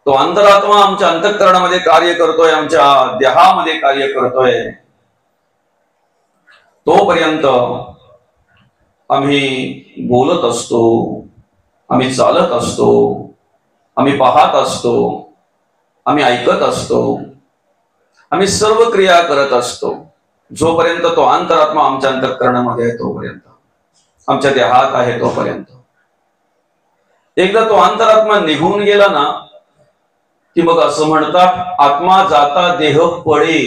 तो अंतरात्मा आमच्या अंतःकरणामध्ये कार्य करतोय, आमच्या देहामध्ये कार्य करतोय, तोपर्यंत आम्ही बोलत असतो, आम्ही चालत असतो, आम्ही पाहत असतो, आम्ही ऐकत असतो, आम्ही सर्व क्रिया करत असतो, जोपर्यंत तो अंतरात्मा आमच्या अंतःकरणामध्ये आहे तोपर्यंत, आमच्या देहात आहे तोपर्यंत. एकदा तो अंतरात्मा निघून गेला ना की मग असं म्हणतात, आत्मा जाता देह पडे,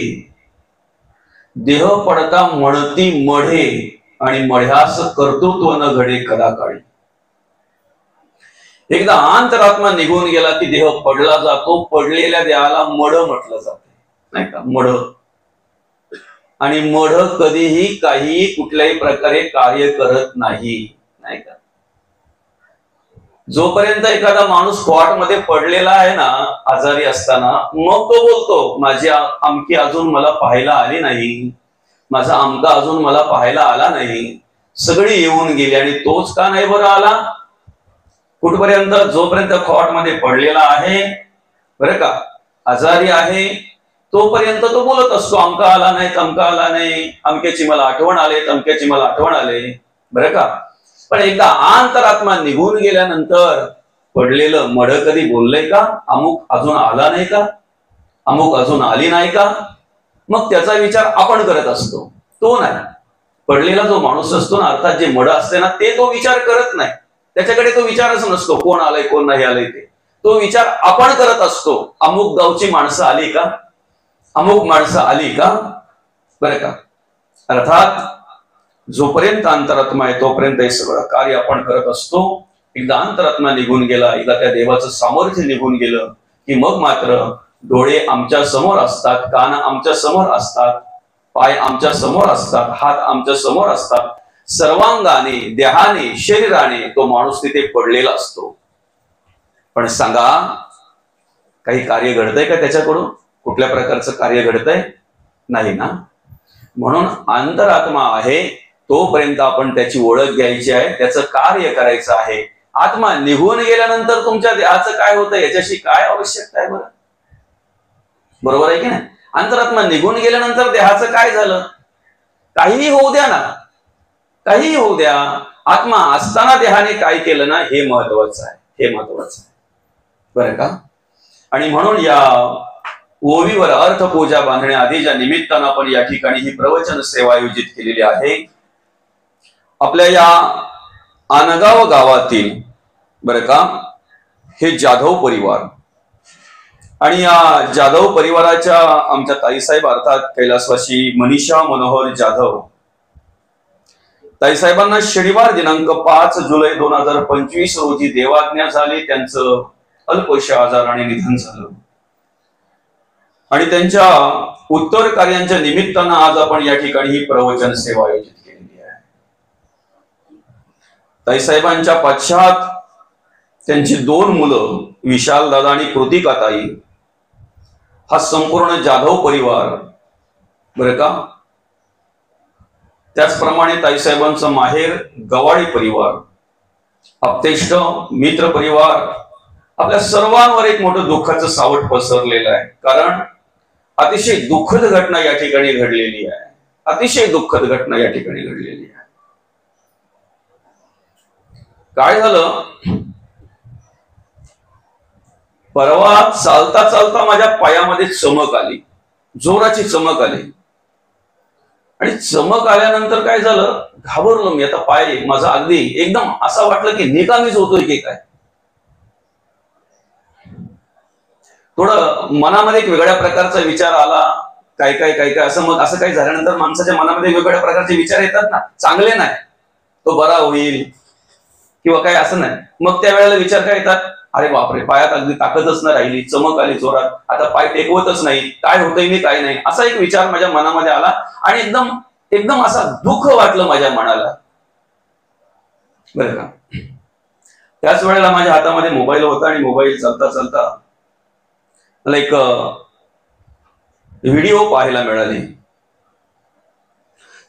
देह पडता म्हणती मढे, आणि मढ्यास कर्तृत्व न घडे कदाकाळी. एकदा अंतरात्मा निघून गेला की देह पडला जातो, पडलेल्या देहाला मढ म्हटलं जाते, नाही का, मढ. आणि मढ कधीही काही कुठल्याही प्रकारे कार्य करत नाही, नाही का. जोपर्यंत एखादा माणूस स्पॉटमध्ये पडलेला आहे ना आजारी असताना, मग तो बोलतो, माझी अमकी अजून मला पाहायला आली नाही, माझा अमका अजून मला पाहायला आला नाही, सगळी येऊन गेली. आणि तोच का नाही बरं आला? कुठपर्यंत? जोपर्यंत खॉटमध्ये पडलेला आहे, बरं का, आजारी आहे, तोपर्यंत तो बोलत असतो, अमका आला नाही, तमका आला नाही, अमक्याची मला आठवण आले, तमक्याची मला आठवण आले, बरं का. पण एकदा अंतरात्मा निघून गेल्यानंतर पडलेलं मढ कधी बोललंय का? अमुक अजून आला नाही का? अमुक अजून आली नाही का? मग त्याचा विचार आपण करत असतो, तो नाही. पडलेला जो माणूस असतो ना, अर्थात जे मढ असते ना, ते तो विचार करत नाही, त्याच्याकडे तो विचारच नसतो, कोण आलंय कोण नाही आलंय ते. तो विचार आपण करत असतो, अमुक गावची माणसं आली का, अमुक माणसं आली का, बरं का. अर्थात जोपर्यंत अंतरात्मा आहे तोपर्यंत हे सगळं कार्य आपण करत असतो. एकदा अंतरात्मा निघून गेला, एकदा त्या देवाचं सामर्थ्य निघून गेलं की मग मात्र डोळे आमच्या समोर असतात, कान आमच्या समोर असतात, पाय आमच्या समोर असतात, हात आमच्या समोर असतात, सर्वांगाने, देहाने, शरीराने तो माणूस तिथे पडलेला असतो. पण सांगा, काही कार्य घडतंय का त्याच्याकडून? कुठल्या प्रकारचं कार्य घडतंय? नाही ना. म्हणून अंतरात्मा आहे तोपर्यंत आपण त्याची ओळख घ्यायची आहे, त्याचं कार्य करायचं आहे. आत्मा निघून गेल्यानंतर तुमच्या देहाचं काय होतं याच्याशी काय आवश्यकता आहे बरं? बरोबर आहे की नाही? अंतरात्मा निघून गेल्यानंतर देहाचं काय झालं? काहीही होऊ द्या ना, काहीही होऊ द्या, आत्मा असताना देहाने काय केलं ना, हे महत्वाचं आहे, हे महत्वाचं आहे, बरं का. आणि म्हणून या ओवीवर अर्थपूजा बांधण्याआधी ज्या निमित्तानं आपण या ठिकाणी ही प्रवचन सेवा आयोजित केलेली आहे, आपल्या या आनगाव गावातील, बरं का, हे जाधव परिवार, आणि या जाधव परिवाराच्या आमच्या ताईसाहेब अर्थात कैलासवासी मनीषा मनोहर जाधव, ताईसाहेबांना शनिवार दिनांक 5 जुलै 2025 रोजी देवाज्ञा झाली. त्यांचं अल्पशा आजाराने निधन झालं. आणि त्यांच्या उत्तर कार्यांच्या निमित्तानं आज आपण या ठिकाणी ही प्रवचन सेवा आयोजित केलेली आहे. ताईसाहेबांच्या पश्चात त्यांची 2 मुलं विशाल दादा आणि कृतिका ताई, हा संपूर्ण जाधव परिवार, बरं का. त्याचप्रमाणे ताईसाहेबांचं माहेर गवाडी परिवार, अपतेष्ट मित्र परिवार, आपल्या सर्वांवर एक मोठं दुःखाचं सावट पसरलेलं आहे. कारण अतिशय दुःखद घटना या ठिकाणी घडलेली आहे, अतिशय दुःखद घटना या ठिकाणी घडलेली आहे. काय झालं, परवा चालता चालता माझ्या पायामध्ये चमक आली, जोराची चमक आली. आणि चमक आल्यानंतर काय झालं, घाबरलो मी. आता पाय माझा अगदी एकदम असं वाटलं की निकामीच होतोय की काय. थोडं मनामध्ये एक वेगळ्या प्रकारचा विचार आला, काय काय काय काय असं. मग असं काही झाल्यानंतर माणसाच्या मनामध्ये वेगवेगळ्या प्रकारचे विचार येतात ना, चांगले नाही, तो बरा होईल किंवा काय असं नाही. मग त्यावेळेला विचार काय येतात, अरे बापरे, पायात अगदी ताकदच नाही राहिली, चमक आली जोरात, आता पाय टेकवतच नाही, काय होतंय मी काय नाही, असा एक विचार माझ्या मनामध्ये आला. आणि एकदम एकदम असा दुःख वाटलं माझ्या मनाला, बरं का. त्याच वेळेला माझ्या हातामध्ये मोबाईल होता आणि मोबाईल चालता चालता मला एक व्हिडिओ पाहायला मिळाली.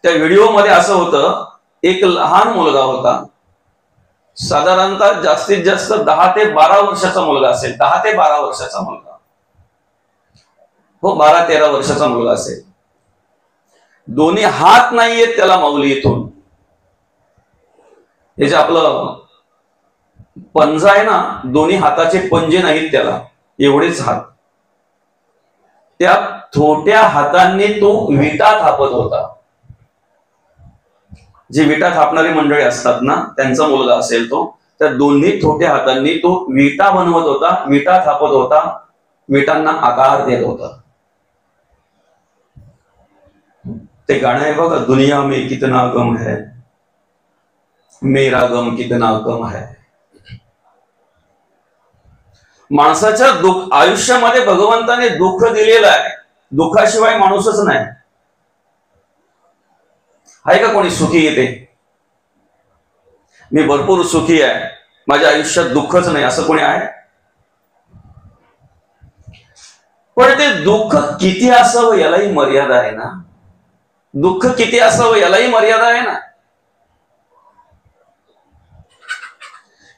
त्या व्हिडिओ मध्ये असं होतं, एक लहान मुलगा होता, साधारणतः जास्तीत जास्त 10 ते 12 वर्षाचा मुलगा असेल, 10 ते 12 वर्षाचा मुलगा, हो 12-13 वर्षाचा मुलगा असेल. दोन्ही हात नाहीयेत त्याला माऊली इथून. हे जे आपलं पंजा आहे ना, दोन्ही हाताचे पंजे नाहीत त्याला, एवढेच हात. त्या छोट्या हातांनी तो विटा थापत होता. जे विटा थापणारी मंडळी असतात ना, त्यांचा मुलगा असेल तो, त्या दोन्ही छोट्या हातांनी तो विटा बनवत होता, विटा थापत होता, विटांना आकार देत होता. ते गाणं आहे बघा, दुनिया में कितना गम है, मेरा गम कितना कम है. माणसाच्या आयुष्यामध्ये भगवंताने दुःख दिलेलं आहे. दुःखाशिवाय माणूसच नाही. आहे का कोणी सुखी येते? मी भरपूर सुखी आहे, माझ्या आयुष्यात दुःखच नाही, असं कोणी आहे? पण ते दुःख किती असावं यालाही मर्यादा आहे ना. दुःख किती असावं यालाही मर्यादा आहे ना.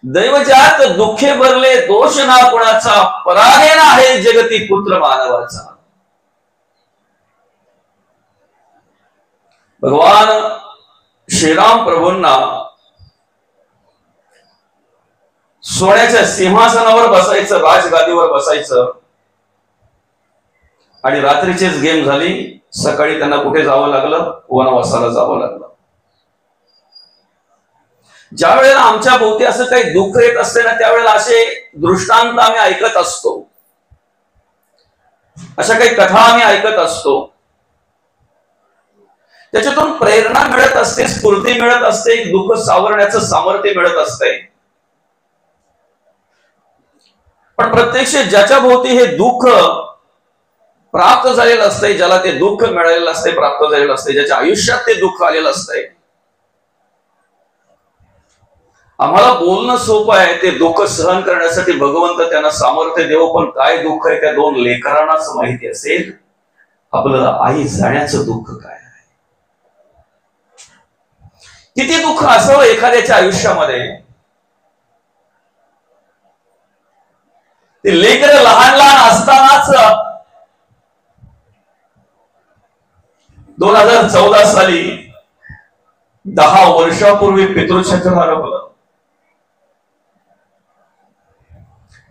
दैवजात दुःखे भरले दोष ना कुणाचा, पराहे ना आहे जगती पुत्र मानवाचा. भगवान श्रीराम प्रभूंना सोन्याच्या सिंहासनावर बसायचं, राजगादीवर बसायचं, आणि रात्रीचीच गेम झाली. सकाळी त्यांना कुठे जावं लागलं? वनवासाला जावं लागलं. ज्या वेळेला आमच्या भोवती असं काही दुःख येत असते ना, त्यावेळेला असे दृष्टांत आम्ही ऐकत असतो, अशा काही कथा आम्ही ऐकत असतो. त्याच्यातून प्रेरणा मिळत असते, स्फूर्ती मिळत असते, दुःख सावरण्याचं सामर्थ्य मिळत असते. पण प्रत्यक्ष ज्याच्या भोवती हे दुःख प्राप्त झालेलं असतंय, ज्याला ते दुःख मिळालेलं असते, प्राप्त झालेलं असते, ज्याच्या आयुष्यात ते दुःख आलेलं असतंय, आम्हाला बोलणं सोपं आहे. ते दुःख सहन करण्यासाठी भगवंत त्यांना सामर्थ्य देव. पण काय दुःख आहे त्या दोन लेकरांनाच माहिती असेल. आपलं आई जाण्याचं दुःख काय आहे. किती दुःख असावं एखाद्याच्या आयुष्यामध्ये. ते लेकर लहान लहान असतानाच 2014 साली 10 वर्षापूर्वी पितृछत्र हरपलं.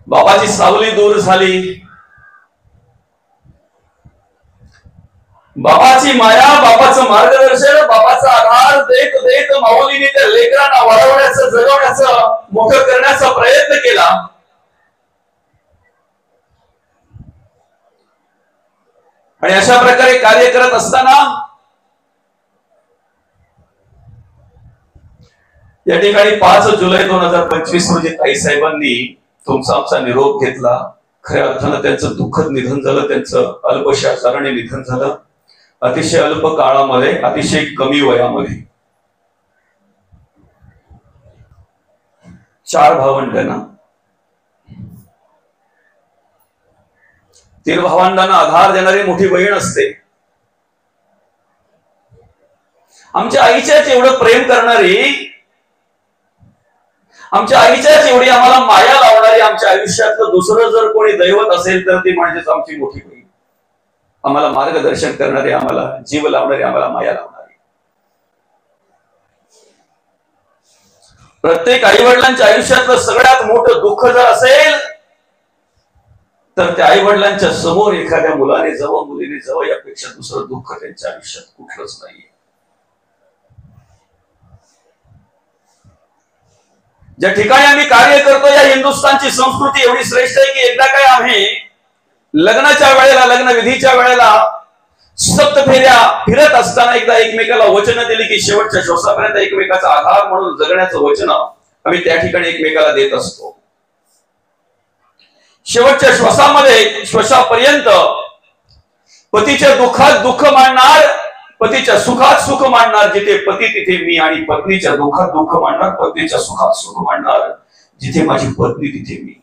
बाबाची सावली दूर झाली. बाबाची माया, बाबाचं मार्गदर्शन, बाबाचा आधार देत देत माऊलीने त्या लेकरांना वाढवण्याचं, जगवण्याचं, मोठं करण्याचा प्रयत्न केला. आणि अशा प्रकारे कार्य करत असताना या ठिकाणी 5 जुलै 2025 रोजी ताई साहेबांनी तुमचा आमचा निरोप घेतला. खऱ्या अर्थानं त्यांचं दुःखद निधन झालं. त्यांचं अल्पशा आजाराने निधन झालं. अतिशय अल्प काळामध्ये, अतिशय कमी वयामध्ये. 4 भावंडांना, 3 भावंडांना आधार देणारी मोठी बहीण असते. आमच्या आईच्याच एवढं प्रेम करणारी, आमच्या आईच्याच एवढी आम्हाला माया लावणारी, आमच्या आयुष्यातलं दुसरं जर कोणी दैवत असेल तर ती म्हणजेच आमची मोठी बहीण. आम्हाला मार्गदर्शन करणारी, आम्हाला जीव लावणारी, आम्हाला माया लावणारी. प्रत्येक आई वडिलांच्या आयुष्यातलं सगळ्यात मोठं दुःख जर असेल तर त्या आई वडिलांच्या समोर एखाद्या मुलाने जावं, मुलीने जावं, यापेक्षा दुसरं दुःख त्यांच्या आयुष्यात कुठलंच नाहीये. ज्या ठिकाणी आम्ही कार्य करतो, या हिंदुस्थानची संस्कृती एवढी श्रेष्ठ आहे की एकदा काय आम्ही लग्नाच्या वेळेला, लग्न विधीच्या वेळेला 7 फेऱ्या फिरत असताना एकदा एकमेकाला वचन दिली की शेवटच्या श्वासापर्यंत एकमेकाचा आधार म्हणून जगण्याचं वचन आम्ही त्या ठिकाणी एकमेकाला देत असतो. शेवटच्या श्वासामध्ये, श्वासापर्यंत पतीच्या दुःखात दुःख मांडणार, पतीच्या सुखात सुख मांडणार. जिथे पती तिथे मी, आणि पत्नीच्या दुःखात दुःख मांडणार, पत्नीच्या सुखात सुख मांडणार. जिथे माझी पत्नी तिथे मी.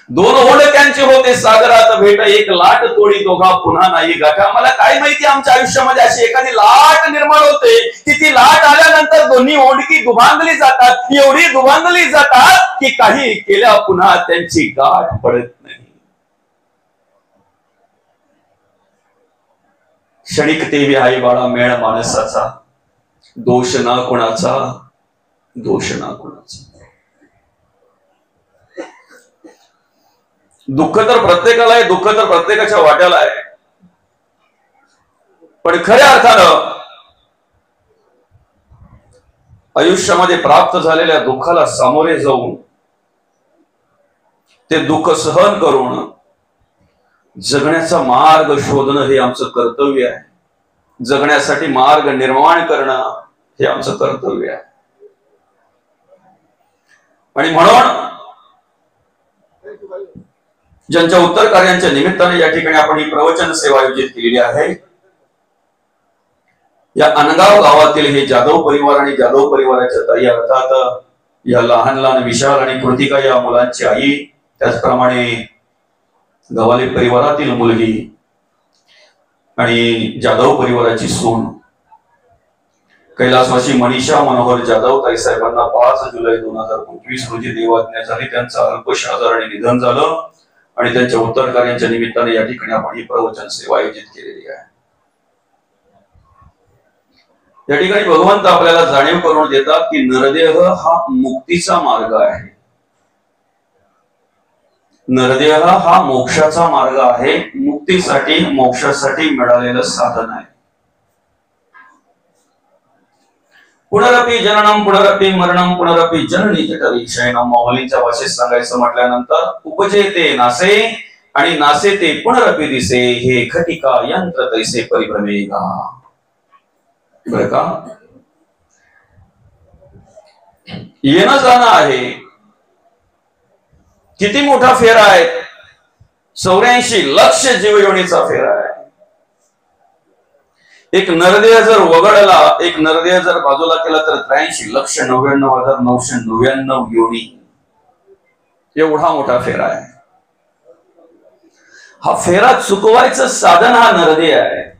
दोन ओढक्यांचे होते सागरात भेट, एक लाट तोडी दोघा पुन्हा नाही गाठा. मला काय माहिती आमच्या आयुष्यामध्ये अशी एखादी लाट निर्माण होते की ती लाट आल्यानंतर दोन्ही ओढकी दुभांगली जातात, एवढी दुभांगली जातात की काही केल्या पुन्हा त्यांची गाठ पडत नाही. क्षणिक तेवी आई बाळा मेळ माणसाचा, दोष ना कोणाचा, दोष ना कोणाचा. दुःख तर प्रत्येकाला आहे, दुःख तर प्रत्येकाच्या वाट्याला आहे, पण खऱ्या अर्थानं आयुष्यामध्ये प्राप्त झालेल्या दुःखाला सामोरे जाऊन ते दुःख सहन करून जगण्याचा मार्ग शोधणं हे आमचं कर्तव्य आहे. जगण्यासाठी मार्ग निर्माण करणं हे आमचं कर्तव्य आहे. आणि म्हणून ज्यांच्या उत्तर कार्यांच्या निमित्ताने या ठिकाणी आपण ही प्रवचन सेवा आयोजित केलेली आहे, या अनगाव गावातील हे जाधव परिवार आणि जाधव परिवाराच्या ताई, अर्थात या लहान लहान विशाल आणि कृतिका या मुलांची आई, त्याचप्रमाणे गवाले परिवारातील मुलगी आणि जाधव परिवाराची सून कैलासवासी मनीषा मनोहर जाधव ताई साहेबांना 5 जुलै 2025 रोजी देवाज्ञा झाली. त्यांचं अल्पशा आजाराने निधन झालं आणि त्यांच्या उत्तर कार्यांच्या निमित्ताने या ठिकाणी आपण ही प्रवचन सेवा आयोजित केलेली आहे. या ठिकाणी भगवंत आपल्याला जाणीव करून देतात की नरदेह हा मुक्तीचा मार्ग आहे, नरदेह हा मोक्षाचा मार्ग आहे, मुक्तीसाठी मोक्षासाठी मिळालेलं साधन आहे. पुनरपि जननम पुनरपि मरणम पुनरपि जननी जठरी शयनम. माऊलींच्या भाषेत सांगायचं म्हटल्यानंतर उपजे ते नासे आणि नासे ते पुनरपि दिसे, हे खटिका यंत्र तैसे परिभ्रमेगा. बरं का, येणं जाणं आहे. किती मोठा फेरा आहे, 84 लक्ष जीवयोनीचा फेरा आहे. एक नरदेह जर वगळला, एक नरदेह जर बाजूला केला तर 83,99,999 योनी, एवढा मोठा फेरा आहे. हा फेरा चुकवायचं साधन हा नरदेह आहे.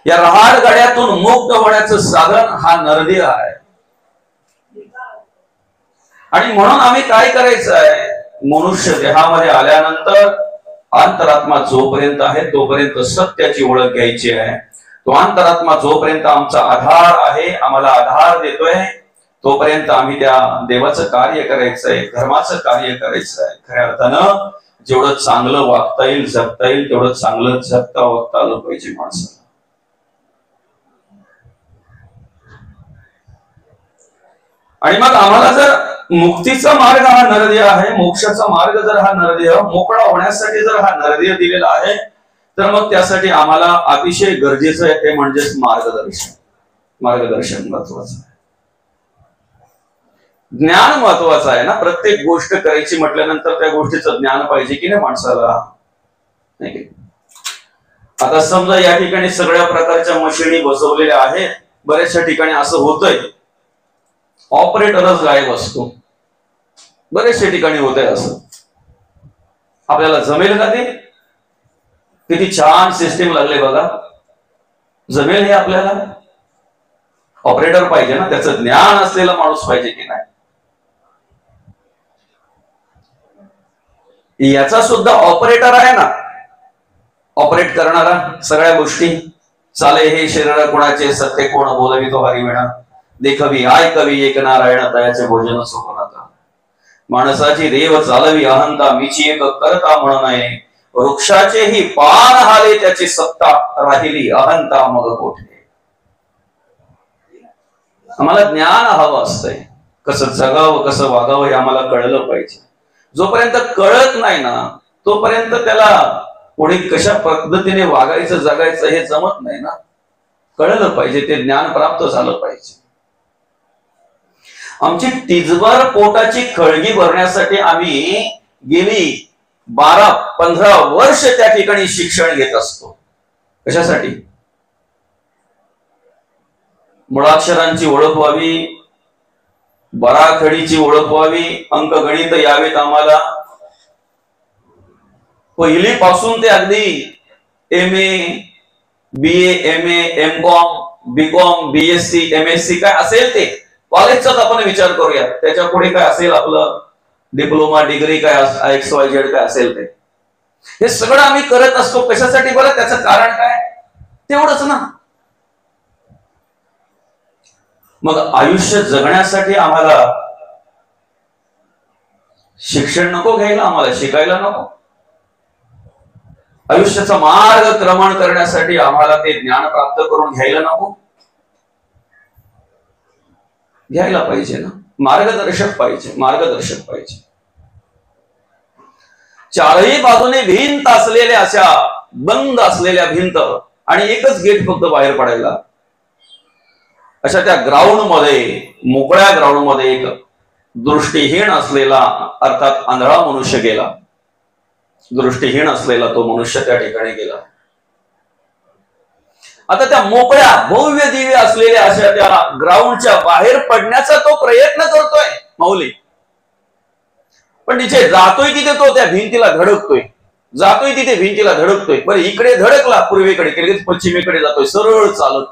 या रहाड गाड्यातून मुक्त होण्याचं साधन हा नरदेह आहे. आणि म्हणून आम्ही काय करायचं आहे, मनुष्य देहामध्ये आल्यानंतर अंतरात्मा जोपर्यंत आहे तोपर्यंत सत्याची ओळख घ्यायची आहे. तो अंतरात्मा जोपर्यंत आमचा आधार आहे, आम्हाला आधार देतोय, तोपर्यंत आम्ही त्या देवाचं कार्य करायचंय, धर्माचं कार्य करायचं आहे. खऱ्या अर्थानं जेवढं चांगलं वागता येईल, जगता येईल, तेवढं चांगलं जगता वागता आलं पाहिजे माणसाला. आणि मग आम्हाला जर मुक्तीचा मार्ग हा नरदेह आहे, मोक्षाचा मार्ग जर हा नरदेह, मोकळा होण्यासाठी जर हा नरदेह दिलेला आहे, तर मग त्यासाठी आम्हाला अतिशय गरजेचं आहे ते म्हणजेच मार्गदर्शन. मार्गदर्शन महत्वाचं आहे, ज्ञान महत्वाचं आहे ना. प्रत्येक गोष्ट करायची म्हटल्यानंतर त्या गोष्टीचं ज्ञान पाहिजे की नाही माणसाला. नाही, आता समजा या ठिकाणी सगळ्या प्रकारच्या मशिनी बसवलेल्या आहेत. बऱ्याचशा ठिकाणी असं होतंय ऑपरेटरच गायब असतो, बरेचशा ठिकाणी होत आहे असं. आपल्याला जमेल का ते? किती छान सिस्टीम लागले बघा. जमेल हे आपल्याला? ऑपरेटर पाहिजे ना, त्याचं ज्ञान असलेला माणूस पाहिजे की नाही. याचा सुद्धा ऑपरेटर आहे ना, ऑपरेट करणारा सगळ्या गोष्टी. चाले हे शरीर कोणाचे, सत्य कोण बोलवी तो हरिविणा, देखवी आय कवी एक नारायण तयाचे भोजन सोपनाता. माणसाची देव चालवी अहंता, मीची एक करता म्हणून नये, वृक्षाचेही पान हाले त्याची सत्ता, राहिली अहंता मग कोठे. आम्हाला ज्ञान हवं असतंय, कसं जगावं कसं वागावं हे आम्हाला कळलं पाहिजे. जोपर्यंत कळत नाही ना तोपर्यंत त्याला पुढे कशा पद्धतीने वागायचं जगायचं हे जमत नाही ना. कळलं पाहिजे, ते ज्ञान प्राप्त झालं पाहिजे. आमची तिजभर पोटाची खळगी भरण्यासाठी आम्ही गेली 12-15 वर्ष त्या ठिकाणी शिक्षण घेत असतो. कशासाठी? मुळाक्षरांची ओळख व्हावी, बराखडीची ओळख व्हावी, अंकगणित यावेत आम्हाला. पहिली पासून ते अगदी MA, BA, MA, MCOM, BCOM, BSc, MSc काय असेल ते कॉलेजचाच आपण विचार करूया. त्याच्या पुढे काय असेल आपलं डिप्लोमा, डिग्री काय XYZ काय असेल ते, हे सगळं आम्ही करत असतो. कशासाठी बरं? त्याचं कारण काय? तेवढंच ना. मग आयुष्य जगण्यासाठी आम्हाला शिक्षण नको घ्यायला? आम्हाला शिकायला नको? आयुष्याचा मार्ग क्रमण करण्यासाठी आम्हाला ते ज्ञान प्राप्त करून घ्यायला नको? घ्यायला पाहिजे ना. मार्गदर्शक पाहिजे, मार्गदर्शक पाहिजे. चारही बाजूने भिंत असलेल्या, अशा बंद असलेल्या भिंत आणि एकच गेट फक्त बाहेर पडायला, अशा त्या ग्राउंड मध्ये, मोकळ्या ग्राउंड मध्ये एक दृष्टीहीन असलेला, अर्थात आंधळा मनुष्य गेला. दृष्टीहीन असलेला तो मनुष्य त्या ठिकाणी गेला. आता त्या मोकळ्या भव्य दिव्य असलेल्या अशा त्या ग्राउंडच्या बाहेर पडण्याचा तो प्रयत्न करतोय माऊली. पण तिथे जातोय तिथे तो त्या भिंतीला धडकतोय, जातोय तिथे भिंतीला धडकतोय. बरं, इकडे धडकला पूर्वेकडे, लगेच पश्चिमेकडे जातोय सरळ चालत.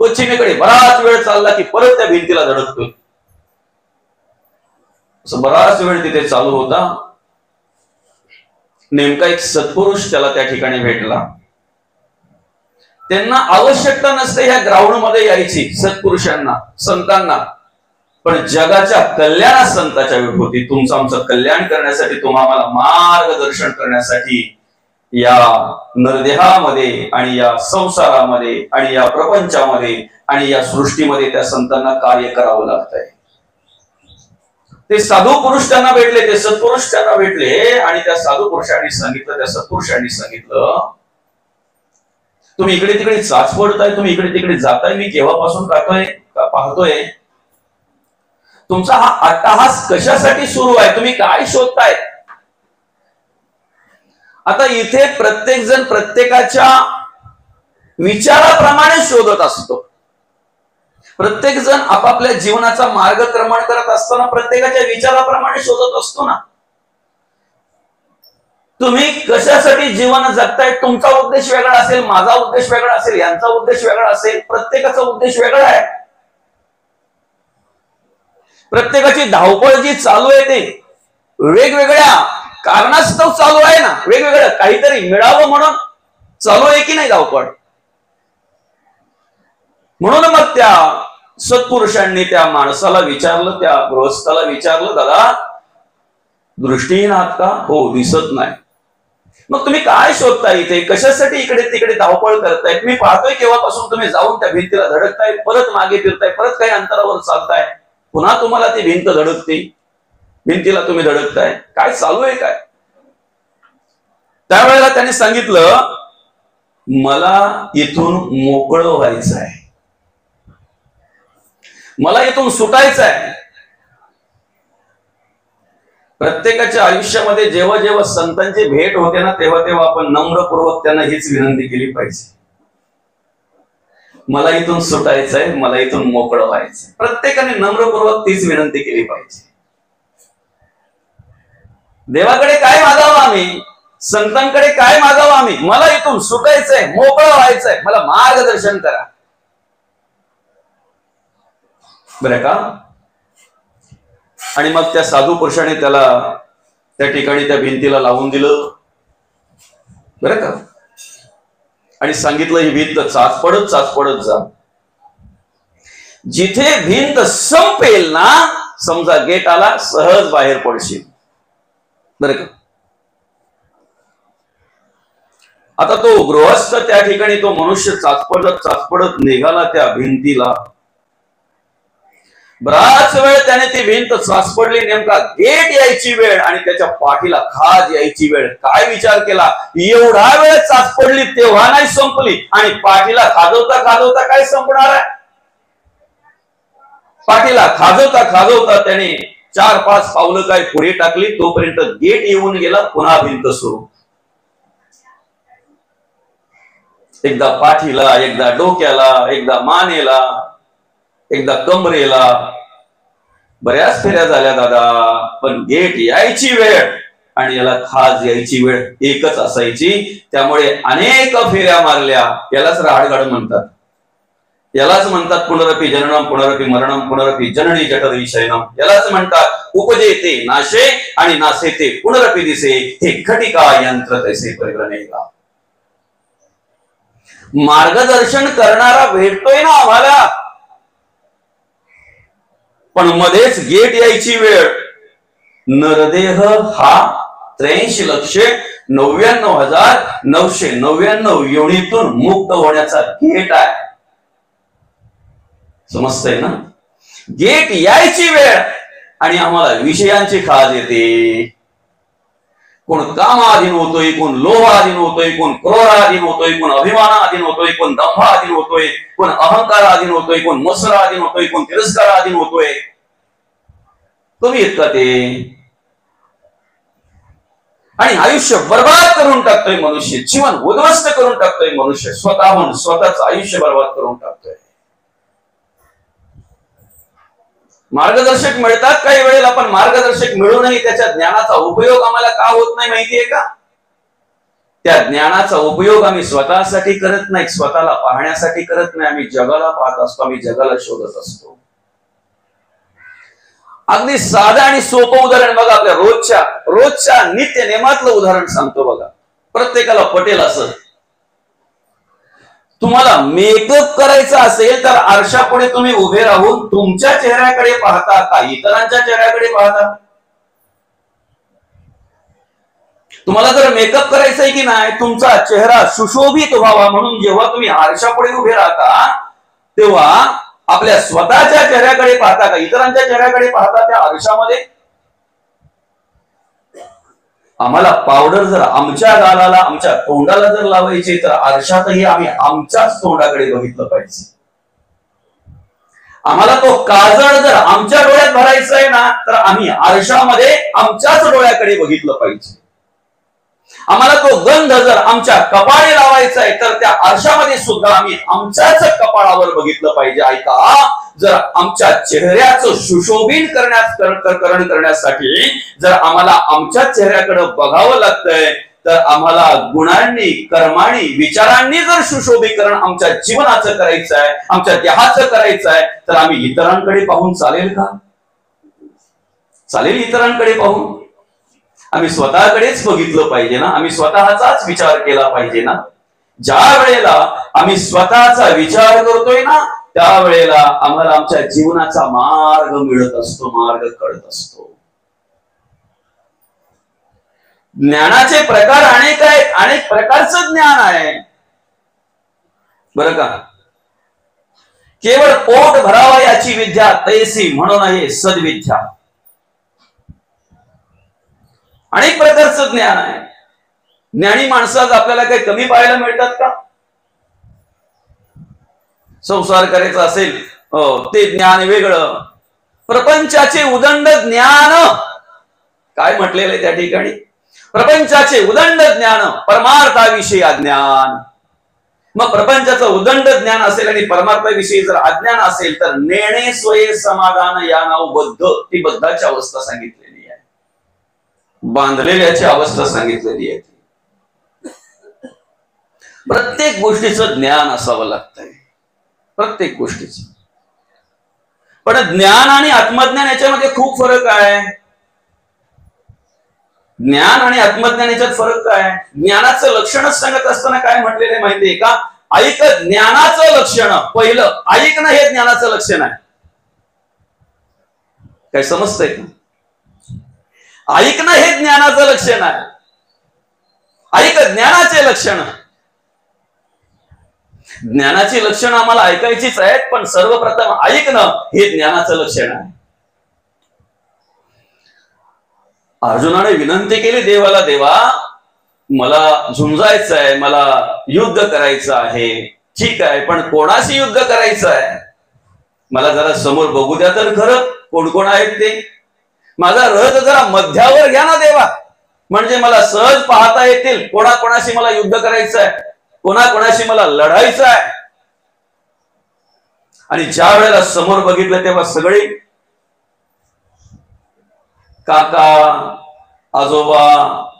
पश्चिमेकडे बराच वेळ चालला की परत त्या भिंतीला धडकतोय. असं बराच वेळ तिथे चालू होता. नेमका एक सत्पुरुष त्याला त्या ठिकाणी भेटला. त्यांना आवश्यकता नसते ह्या ग्राउंड मध्ये यायची, सत्पुरुषांना, संतांना, पण जगाच्या कल्याणात संताच्या वेळ होती. तुमचं आमचं कल्याण करण्यासाठी, तुम्हाला मार्गदर्शन करण्यासाठी या नरदेहामध्ये आणि या संसारामध्ये आणि या प्रपंचामध्ये आणि या सृष्टीमध्ये त्या संतांना कार्य करावं लागतंय. ते साधू पुरुष त्यांना भेटले, ते सत्पुरुष त्यांना भेटले आणि त्या साधू पुरुषांनी सांगितलं, त्या सत्पुरुषांनी सांगितलं, तुम्ही इकडे तिकडे चाच पडताय, तुम्ही इकडे तिकडे जाताय, मी केव्हापासून पाहतोय. तुमचा हा अट्टहास कशासाठी सुरू आहे? तुम्ही काय शोधताय? आता इथे प्रत्येक जण प्रत्येकाच्या विचाराप्रमाणे शोधत असतो. प्रत्येक जण आपापल्या जीवनाचा मार्गक्रमण करत असताना प्रत्येकाच्या विचाराप्रमाणे शोधत असतो ना. तुम्ही कशासाठी जीवन जगताय? तुमचा उद्देश वेगळा असेल, माझा उद्देश वेगळा असेल, यांचा उद्देश वेगळा असेल. प्रत्येकाचा उद्देश वेगळा आहे. प्रत्येकाची धावपळ जी चालू आहे ते वेगवेगळ्या कारणास्तव चालू आहे ना. वेगवेगळं काहीतरी मिळावं म्हणून चालू आहे की नाही धावपळ? म्हणून मग त्या सत्पुरुषांनी त्या माणसाला विचारलं, त्या गृहस्थाला विचारलं, दादा दृष्टीहीन आहात का? हो, दिसत नाही. मग तुम्ही काय शोधताय इथे? कशासाठी इकडे तिकडे धावपळ करताय? मी पाहतोय केव्हापासून तुम्ही जाऊन त्या भिंतीला धडकताय, परत मागे फिरताय, परत काही अंतरावर चालताय, पुन्हा तुम्हाला ती भिंत धडकते, भिंतीला तुम्ही धडकताय. काय चालू आहे काय? त्यावेळेला त्यांनी सांगितलं, मला इथून मोकळं व्हायचं आहे, मला इथून सुटायचं आहे. प्रत्येकाच्या आयुष्यामध्ये जेव्हा जेव्हा संतांची भेट होते ना, तेव्हा तेव्हा आपण नम्रपूर्वक त्यांना हीच विनंती केली पाहिजे, मला इथून सुटायचंय, मला इथून मोकळं व्हायचंय. प्रत्येकाने नम्रपूर्वक तीच विनंती केली पाहिजे. देवाकडे काय मागावं आम्ही? संतांकडे काय मागावं आम्ही? मला इथून सुटायचंय, मोकळं व्हायचंय, मला मार्गदर्शन करा. बरं का? आणि मग त्या साधू पुरुषाने त्याला त्या ठिकाणी त्या भिंतीला लावून दिलं, बरं का, आणि सांगितलं, ही भिंत चाच पडत जा. जिथे भिंत संपेल ना, समजा गेट आला, सहज बाहेर पडशील. बरं का? आता तो गृहस्थ त्या ठिकाणी, तो मनुष्य चाचपडत निघाला त्या भिंतीला. बराच वेळ त्याने ती भिंत चाचपडली. नेमका गेट यायची वेळ आणि त्याच्या पाठीला खाज यायची वेळ. काय विचार केला, एवढा वेळ चाचपडली तेव्हा नाही संपली आणि पाठीला खाजवता खाजवता काय संपणार आहे? पाठीला खाजवता त्याने 4-5 पावलं काय पुढे टाकली, तोपर्यंत गेट येऊन गेला. पुन्हा भिंत सुरू. एकदा पाठीला, एकदा डोक्याला, एकदा मानेला, एकदा कमरेला, बऱ्याच फेऱ्या झाल्या दादा, पण गेट यायची वेळ आणि याला खास यायची वेळ एकच असायची, त्यामुळे अनेक फेऱ्या मारल्या. यालाच राहडगाड म्हणतात. यालाच म्हणतात पुनरपि जननम पुनरपि मरणम पुनरपि जननी जठरी शयनम. यालाच म्हणतात उपजे ते नाशे आणि नासे ते पुनरपि दिसे, हे घटिका यंत्र तैसे परिग्रहणेगा. मार्गदर्शन करणारा भेटतोय ना आम्हाला, पण मध्येच गेट यायची वेळ. नरदेह हा 83,99,999 योनीतून मुक्त होण्याचा गेट आहे. समजतंय ना? गेट यायची वेळ आणि आम्हाला विषयांची खाज येते. कोण कामाधीन होतोय, कोण लोभाधीन होतोय, कोण क्रोधाधीन होतोय, कोण अभिमानाधीन होतोय, कोण दंभाधीन होतोय, कोण अहंकाराधीन होतोय, कोण मत्सराधीन होतोय, कोण तिरस्काराधीन होतोय. कमी आहेत का ते? आणि आयुष्य बर्बाद करून टाकतोय मनुष्य, जीवन उद्ध्वस्त करून टाकतोय मनुष्य, स्वतःहून स्वतःच आयुष्य बर्बाद करून टाकतोय. मार्गदर्शक मिळतात काही वेळेला, पण मार्गदर्शक मिळूनही त्याच्या ज्ञानाचा उपयोग आम्हाला का होत नाही माहितीये का? त्या ज्ञानाचा उपयोग आम्ही स्वतःसाठी करत नाही, स्वतःला पाहण्यासाठी करत नाही. आम्ही जगाला पाहत असतो, आम्ही जगाला शोधत असतो. अगदी साधं आणि सोपं उदाहरण बघा, आपल्या रोजच्या नित्य नेमातलं उदाहरण सांगतो बघा, प्रत्येकाला पटेल असं. तुम्हाला मेकअप करायचा असेल तर आरशापुढे तुम्ही उभे राहून तुमच्या चेहऱ्याकडे पाहता का इतरांच्या चेहऱ्याकडे पाहता? तुम्हाला जर मेकअप करायचा आहे की नाही, तुमचा चेहरा सुशोभित व्हावा म्हणून जेव्हा तुम्ही आरशापुढे उभे राहता तेव्हा आपल्या स्वतःच्या चेहऱ्याकडे पाहता का इतरांच्या चेहऱ्याकडे पाहता त्या आरशामध्ये? आम्हाला पावडर जर आमच्या गालाला आमच्या तोंडाला जर लावायची तर आरशातही आम्ही आमच्याच तोंडाकडे बघितलं पाहिजे. आम्हाला तो काजळ जर आमच्या डोळ्यात भरायचा आहे ना तर आम्ही आरशामध्ये आमच्याच डोळ्याकडे बघितलं पाहिजे. आम्हाला तो गंध जर आमच्या कपाळी लावायचा आहे तर त्या आरशामध्ये सुद्धा आम्ही आमच्याच कपाळावर बघितलं पाहिजे. ऐका, जर आमच्या चेहऱ्याचं सुशोभीकरण करण्यासाठी जर आम्हाला आमच्या चेहऱ्याकडे बघावं लागतंय तर आम्हाला गुणांनी, कर्मांनी, विचारांनी जर सुशोभीकरण आमच्या जीवनाचं करायचं आहे, आमच्या देहाचं करायचं आहे, तर आम्ही इतरांकडे पाहून चालेल का? चालेल इतरांकडे पाहून? आम्ही स्वतःकडेच बघितलं पाहिजे ना, आम्ही स्वतःचाच विचार केला पाहिजे ना. ज्या वेळेला आम्ही स्वतःचा विचार करतोय ना त्यावेळेला आम्हाला आमच्या जीवनाचा मार्ग मिळत असतो, मार्ग कळत असतो. ज्ञानाचे प्रकार अनेक आहेत, अनेक प्रकारचं ज्ञान आहे बरं का. केवळ पोट भरावा याची विद्या तैसी म्हणून आहे सद्विद्या. अनेक प्रकारचं ज्ञान आहे. ज्ञानी माणसात आपल्याला काही कमी पाहायला मिळतात का? संसार करायचा असेल ते ज्ञान वेगळं, प्रपंचाचे उदंड ज्ञान काय म्हटलेलं आहे त्या ठिकाणी? प्रपंचाचे उदंड ज्ञान, परमार्थाविषयी अज्ञान. मग प्रपंचाचं उदंड ज्ञान असेल आणि परमार्थाविषयी जर अज्ञान असेल तर नेणे स्वये समाधान या नाव बद्ध, ती बद्धाची अवस्था सांगितलेली आहे, बांधलेल्याची अवस्था सांगितलेली आहे. प्रत्येक गोष्टीचं ज्ञान असावं लागतंय, प्रत्येक गोष्टीचं. पण ज्ञान आणि आत्मज्ञान याच्यामध्ये खूप फरक आहे. ज्ञान आणि आत्मज्ञान याच्यात फरक काय? ज्ञानाचं लक्षणच सांगत असताना काय म्हटलेलं माहितीये का? ऐक ज्ञानाचं लक्षण, पहिलं ऐकणं हे ज्ञानाचं लक्षण आहे. काय समजतंय का? ऐकणं हे ज्ञानाचं लक्षण आहे. ऐक ज्ञानाचे लक्षण. ज्ञानाची लक्षणं आम्हाला ऐकायचीच आहेत, पण सर्वप्रथम ऐकणं हे ज्ञानाचं लक्षण आहे. अर्जुनाने विनंती केली देवाला, देवा मला झुंजायचं आहे, मला युद्ध करायचं आहे. ठीक आहे, पण कोणाशी युद्ध करायचं आहे? मला जरा समोर बघू द्या तर खरं, कोण कोण आहेत ते. माझा रथ जरा मध्यावर घ्या ना देवा, म्हणजे मला सहज पाहता येतील कोणाकोणाशी मला युद्ध करायचं आहे, कोणाकोणाशी मला लढायचं आहे. आणि ज्या वेळेला समोर बघितलं तेव्हा सगळे काका, आजोबा,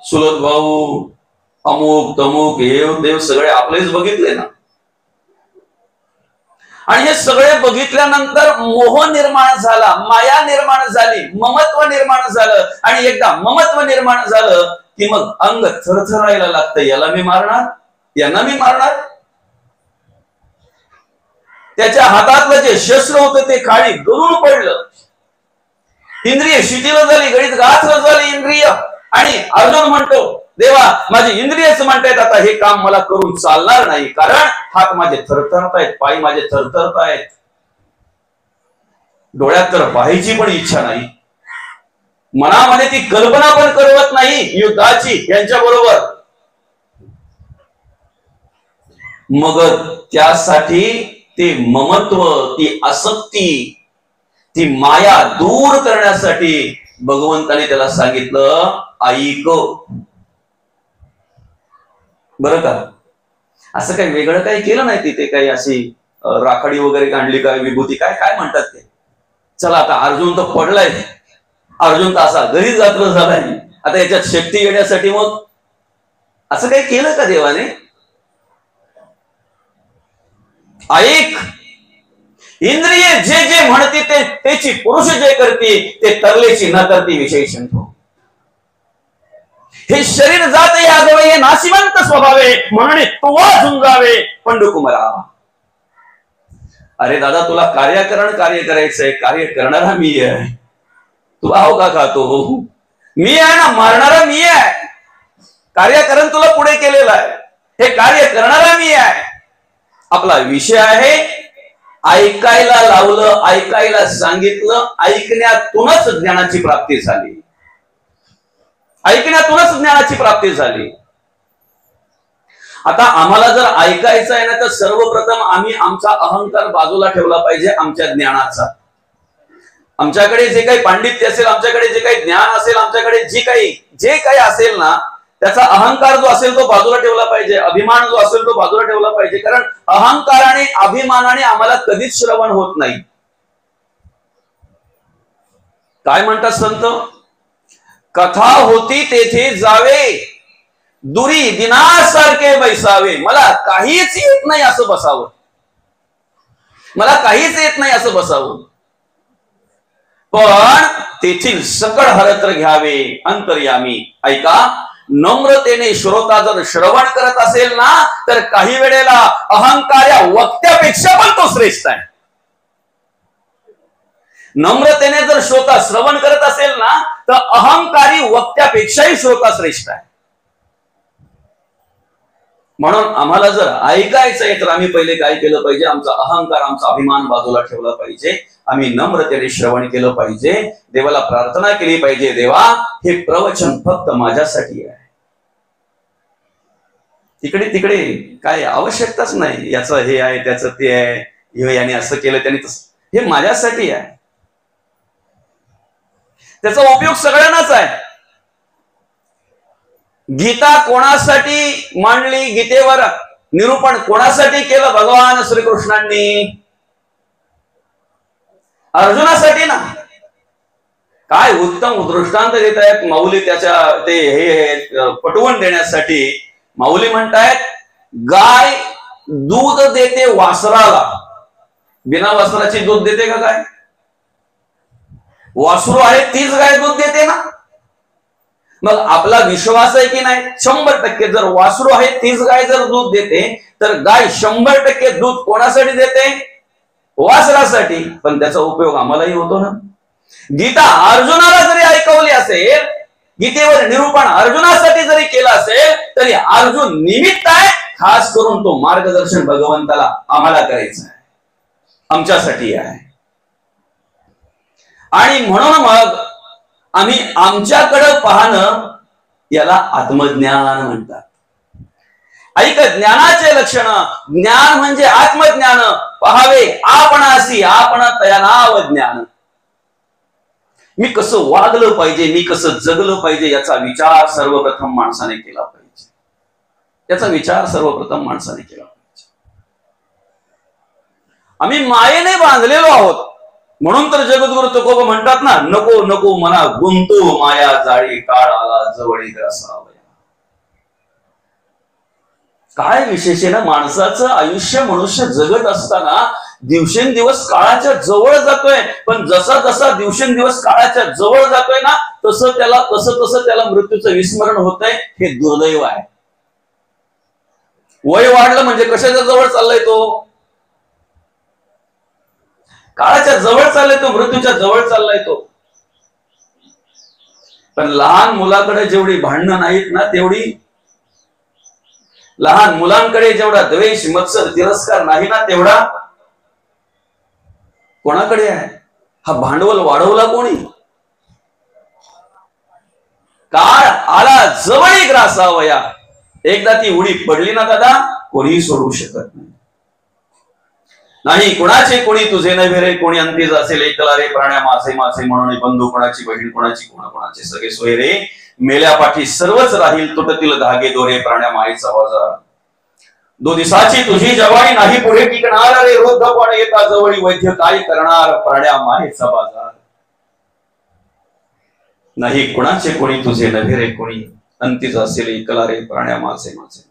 चुलत भाऊ, अमुक तमुक हे देव सगळे आपलेच बघितले ना. आणि हे सगळे बघितल्यानंतर मोह निर्माण झाला, माया निर्माण झाली, ममत्व निर्माण झालं. आणि एकदा ममत्व निर्माण झालं की मग अंग थरथरायला लागतं. याला मी मारणार, यांना मी मारणार. त्याच्या हातातलं जे शस्त्र होतं ते खाली गळून पडलं. इंद्रिय शिथिल झाली, गणित गात्र झाली इंद्रिय. आणि अर्जुन म्हणतो, देवा माझी इंद्रियच म्हणतायत आता हे काम मला करून चालणार नाही, कारण हात माझे थरथरतायत, पाय माझे थरथरतायत, डोळ्यात तर पाहायची पण इच्छा नाही, मनामध्ये ती कल्पना पण करवत नाही युद्धाची यांच्या बरोबर. मग त्यासाठी ते ममत्व, ती आसक्ती, ती माया दूर करण्यासाठी भगवंताने त्याला सांगितलं, ऐक. बरं का, असं काही वेगळं काही केलं नाही तिथे, काही अशी राखाडी वगैरे आणली काय, विभूती काय काय म्हणतात ते. चला आता अर्जुन तर पडलाय, अर्जुन तर असा घरीच जात्र झालाय, आता याच्यात शक्ती येण्यासाठी मग असं काही केलं का देवाने? ऐक, इंद्रिय जे जे म्हणते ते त्याची पुरुष जे करते ते तरलेची न करते विशेषण. हे शरीर जाते यादवे, हे नाशिवंत स्वभावे, म्हणून तुवा झुंजावे पंडुकुमारा. अरे दादा, तुला कार्यकरण कार्य करायचंय, कार्य करणारा मी आहे, तू आहो का खातो? मी आहे ना, मारणारा मी आहे. कार्यकरण तुला पुढे केलेलं आहे, हे कार्य करणारा मी आहे. आपला विषय आहे ऐकायला लावलं, ऐकायला सांगितलं, ऐकण्यातूनच ज्ञानाची प्राप्ती झाली, ऐकण्यातूनच ज्ञानाची प्राप्ती झाली. आता आम्हाला जर ऐकायचं आहे ना, तर सर्वप्रथम आम्ही आमचा अहंकार बाजूला ठेवला पाहिजे. आमच्या ज्ञानाचा, आमच्याकडे जे काही पांडित्य असेल, आमच्याकडे जे काही ज्ञान असेल, आमच्याकडे जे काही असेल ना, त्याचा अहंकार जो असेल तो बाजूला ठेवला पाहिजे, अभिमान जो असेल तो बाजूला ठेवला पाहिजे. कारण अहंकाराने अभिमानाने आम्हाला कधीच श्रवण होत नाही. काय म्हणतात संत? कथा होती तेथे जावे, दुरी दिनासारखे बैसावे. मला काहीच येत नाही असं बसावं, मला काहीच येत नाही असं बसावं, पण तेथील सकळ हरत्र घ्यावे अंतर्यामी. ऐका, नम्रतेने श्रोता जर श्रवण करत असेल ना, तर काही वेळेला अहंकार या वक्त्यापेक्षा पण तो श्रेष्ठ आहे. नम्रतेने जर श्रोता श्रवण करत असेल ना, तर अहंकारी वक्त्यापेक्षाही श्रोता श्रेष्ठ आहे. म्हणून आम्हाला जर ऐकायचंय तर आम्ही पहिले काय केलं पाहिजे? आमचा अहंकार, आमचा अभिमान बाजूला ठेवला पाहिजे. आम्ही नम्रतेने श्रवण केलं पाहिजे, देवाला प्रार्थना केली पाहिजे, देवा हे प्रवचन फक्त माझ्यासाठी आहे, तिकडे तिकडे काय आवश्यकताच नाही, याचं हे आहे, त्याचं ते आहे, याने असं केलं त्याने तसं, हे माझ्यासाठी आहे, त्याचा उपयोग सगळ्यांनाच आहे. गीता कोणासाठी मांडली? गीतेवर निरूपण कोणासाठी केलं? भगवान श्रीकृष्णांनी अर्जुनासाठी ना. काय उत्तम दृष्टांत देत आहेत माऊली त्याच्या ते हे पटवून देण्यासाठी. माऊली म्हणतायत, गाय दूध देते वासराला, बिना वासराची दूध देते का गाय? वासरू आहे तीच गाय दूध देते ना. मग आपला विश्वास आहे की नाही? 100% जर वासरू आहे तीच गाय जर दूध देते, तर गाय 100% दूध कोणासाठी देते? वासरासाठी. पण त्याचा उपयोग आम्हालाही होतो ना. गीता अर्जुनाला जरी ऐकवली असेल, गीतेवर निरूपण अर्जुनासाठी जरी केलं असेल, तरी अर्जुन निमित्त आहे. खास करून तो मार्गदर्शन भगवंताला आम्हाला करायचं आहे, आमच्यासाठी आहे. आणि म्हणून मग आम्ही आमच्याकडे पाहणं, याला आत्मज्ञान म्हणतात. ऐक, ज्ञानाचे लक्षण, ज्ञान म्हणजे आत्मज्ञान. पहावे आपणासी आपण तयानाव ज्ञान. मी कसं वागलं पाहिजे, मी कसं जगलं पाहिजे, याचा विचार सर्वप्रथम माणसाने केला पाहिजे. याचा विचार सर्वप्रथम माणसाने केला पाहिजे. आम्ही मायेने बांधलेलो आहोत. म्हणून तर जगद्गुरु तुकोबा म्हणतात ना, नको नको मना गुंतू माया जाळी, काळ आला जवळी ग्रासावया. काय विशेष आहे ना, माणसाचं आयुष्य मनुष्य जगत असताना दिवसेंदिवस काळाच्या जवळ जातोय, पण जसा जसा दिवसेंदिवस काळाच्या जवळ जातोय ना, तसं त्याला मृत्यूचं विस्मरण होतंय. हे दुर्दैव आहे. वय वाढलं म्हणजे कशाच्या जवळ चाललाय तो? काळाच्या जवळ चाललाय तो, मृत्यूच्या जवळ चाललाय तो. पण लहान मुलाकडे जेवढी भांडणं नाहीत ना, तेवढी लहान मुलांकडे जेवढा द्वेष मत्सर तिरस्कार नाही ना, तेवढा कोणाकडे आहे? हा भांडवल वाढवला कोणी? काळ आला जवळी ग्रासावया. एकदा ती उडी पडली ना दादा, कोणीही सोडवू शकत नाही. नाही कुणाचे कोणी तुझे नव्हे रे, कोणी अंतीज असेल एकला रे, प्राण्या मासे मासे म्हणून बंधू कोणाची, बहीण कोणाची, कोणाचे सगळे सोय रे. मेल्या पाठी सर्वच राहील, तुटतील धागे दोरे, प्राण्या माईचा बाजार. 2 दिवसाची तुझी जवानी नाही पुढे टिकणार रे, वृद्धपण येता जवळी वैद्य काय करणार, प्राण्या माईचा बाजार. नाही कुणाचे कोणी तुझे नव्हे रे, कोणी अंतीज असेल एकला रे, प्राण्या मासे मासे.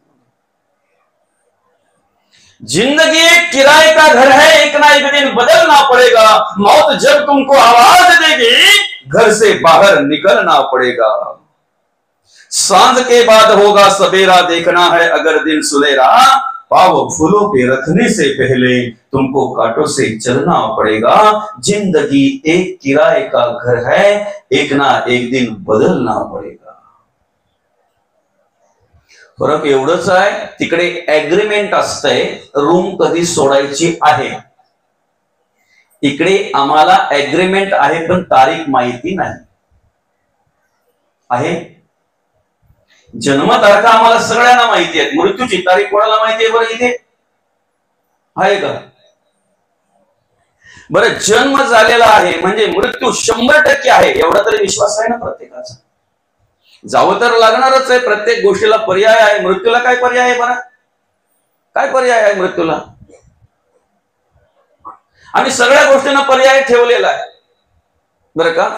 जिंदगी एक किराए का घर है, एक ना एक दिन बदलना पड़ेगा. मौत जब तुमको आवाज देगी, घर से बाहर निकलना पड़ेगा. सांझ के बाद होगा सवेरा, देखना है अगर दिन सुलेरा. पाव फूलों पे रखने से पहले तुमको कांटों से चलना पड़ेगा. जिंदगी एक किराए का घर है, एक ना एक दिन बदलना पड़ेगा. फरक एवढंच आहे, तिकडे ऍग्रीमेंट असतंय रूम कधी सोडायची आहे. इकडे आम्हाला ऍग्रीमेंट आहे पण तारीख माहिती नाही आहे. जन्मतारखा आम्हाला सगळ्यांना माहिती आहे, मृत्यूची तारीख कोणाला माहिती आहे बरं इथे आहे का? बरं जन्म झालेला आहे म्हणजे मृत्यू 100% आहे एवढा तरी विश्वास आहे ना प्रत्येकाचा. जावं तर लागणारच आहे, प्रत्येक गोष्टीला पर्याय आहे. मृत्यूला काय पर्याय आहे बरं? काय पर्याय आहे मृत्यूला? आणि सगळ्या गोष्टींना पर्याय ठेवलेला आहे बरं का.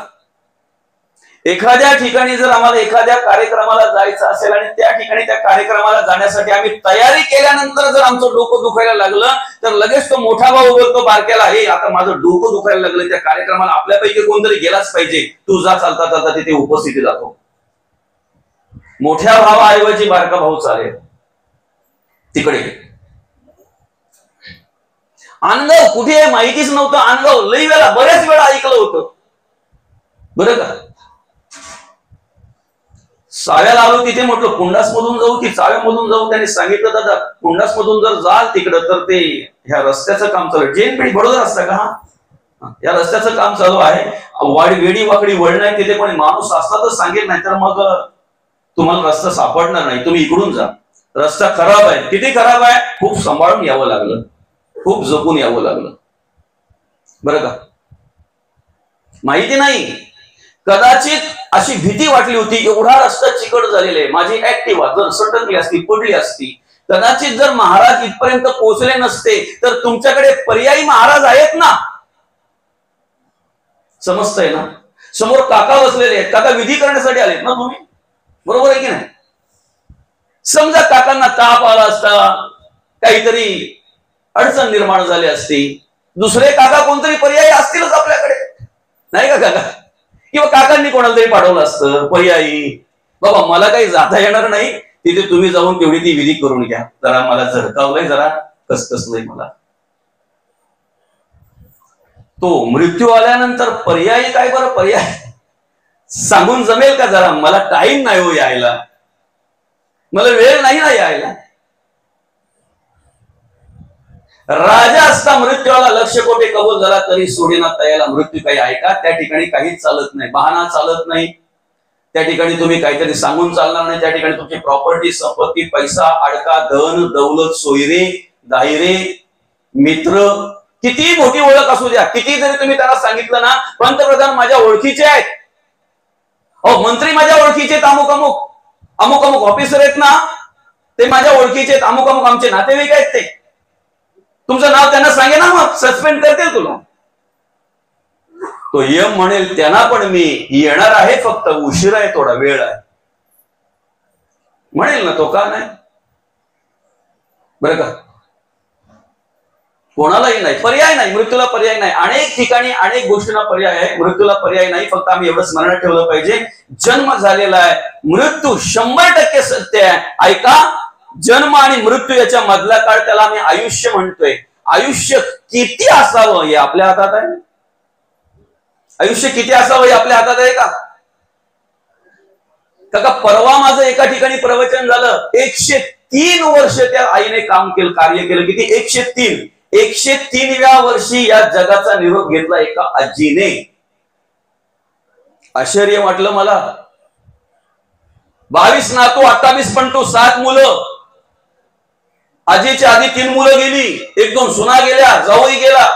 एखाद्या ठिकाणी जर आम्हाला एखाद्या कार्यक्रमाला जायचं असेल आणि त्या ठिकाणी त्या कार्यक्रमाला जाण्यासाठी आम्ही तयारी केल्यानंतर जर आमचं डोकं दुखायला लागलं, तर लगेच तो मोठा भाऊ बोलतो बारक्याला, हे आता माझं डोकं दुखायला लागलं, त्या कार्यक्रमाला आपल्यापैकी कोणतरी गेलाच पाहिजे, तू जा, चालता चालता तिथे उपस्थिती जातो. मोठ्या भावाऐवजी बारका भाऊ चालेल तिकडे. अनगाव कुठे माहितीच नव्हतं. अनगाव लई वेळा बऱ्याच वेळा ऐकलं होतं बरं का. चाव्याला आलो तिथे म्हटलं कुंडास मधून जाऊ की चाव्यामधून जाऊ. त्याने सांगितलं दादा कुंडास मधून जर जाल तिकडं तर ते ह्या रस्त्याचं काम चालू आहे. जेनपेठ बडोदा रस्ता का हा, या रस्त्याचं काम चालू आहे. वेडी वाकडी वळण आहे तिथे, पण माणूस असला तर सांगेल, नाही तर मग तुम्हाला रस्ता सापडणार नाही, तुम्ही इकडून जा. रस्ता खराब आहे. किती खराब आहे? खूप सांभाळून यावं लागलं, खूप जपून यावं लागलं बरं का. माहिती नाही, कदाचित अशी भीती वाटली होती, एवढा रस्ता चिकट झालेला आहे. माझी ऍक्टिव्हा जर सटकली असती, पडली असती, कदाचित जर महाराज इथपर्यंत पोहोचले नसते, तर तुमच्याकडे पर्यायी महाराज आहेत ना. समजतंय ना? समोर काका बसलेले आहेत, काका विधी करण्यासाठी आलेत ना तुम्ही, बरोबर आहे की नाही? समजा काकांना ताप आला असता, काहीतरी अडचण निर्माण झाली असती, दुसरे काका कोणतरी पर्यायी असतीलच आपल्याकडे, नाही का काका? किंवा काकांनी कोणाला तरी पाठवलं असतं पर्यायी, बाबा मला काही जाता येणार नाही, तिथे तुम्ही जाऊन तेवढी ती विधी करून घ्या, जरा मला झरकावलंय, जरा कसकसलंय मला. तो मृत्यू आल्यानंतर पर्यायी काय बरं? पर्याय सांगून जमेल का? जरा मला टाइम नाही हो यायला, मला वेळ नाही ना यायला. राजा असता मृत्यूला लक्ष कोटी कबूल झाला तरी सोडेना तयाला मृत्यू. काही ऐका, त्या ठिकाणी काहीच चालत नाही, बहाणा चालत नाही. त्या ठिकाणी तुम्ही काहीतरी सांगून चालणार नाही. त्या ठिकाणी तुमची प्रॉपर्टी, संपत्ती, पैसा, अडका, धन दौलत, सोयरे दायरे, मित्र, किती मोठी ओळख असू द्या, किती जरी तुम्ही त्यांना सांगितलं ना, पंतप्रधान माझ्या ओळखीचे आहेत, अहो मंत्री माझ्या ओळखीचे आहेत, अमुक अमुक अमुक अमुक ऑफिसर आहेत ना, ते माझ्या ओळखीचे आहेत, अमुक अमुक आमचे नातेवाईक आहेत, ते तुमचं नाव त्यांना सांगे ना, मग सस्पेंड करतील तुला. तो यम म्हणेल त्यांना पण मी येणार आहे, फक्त उशीर आहे, थोडा वेळ आहे म्हणेल ना तो, का नाही? बरं का? कोणालाही नाही, पर्याय नाही, मृत्यूला पर्याय नाही. अनेक ठिकाणी अनेक गोष्टींना पर्याय आहे, मृत्यूला पर्याय नाही. फक्त आम्ही एवढं स्मरणात ठेवलं पाहिजे, जन्म झालेला आहे, मृत्यू 100% सत्य आहे. ऐका, जन्म आणि मृत्यू याच्या मधला काळ त्याला आम्ही आयुष्य म्हणतोय. आयुष्य किती असावं हे आपल्या हातात आहे. आयुष्य किती असावं हे आपल्या हातात आहे का? का परवा माझं एका ठिकाणी प्रवचन झालं, 103 वर्ष त्या आईने काम केलं, कार्य केलं. किती? 103व्या वर्षी या जगाचा निरोप घेतला एका आजीने. आश्चर्य वाटलं मला. 22 नातू, 28 पंटू, 7 मुलं. आजीच्या आधी 3 मुलं गेली, 1-2 सुना गेल्या, जाऊही गेला.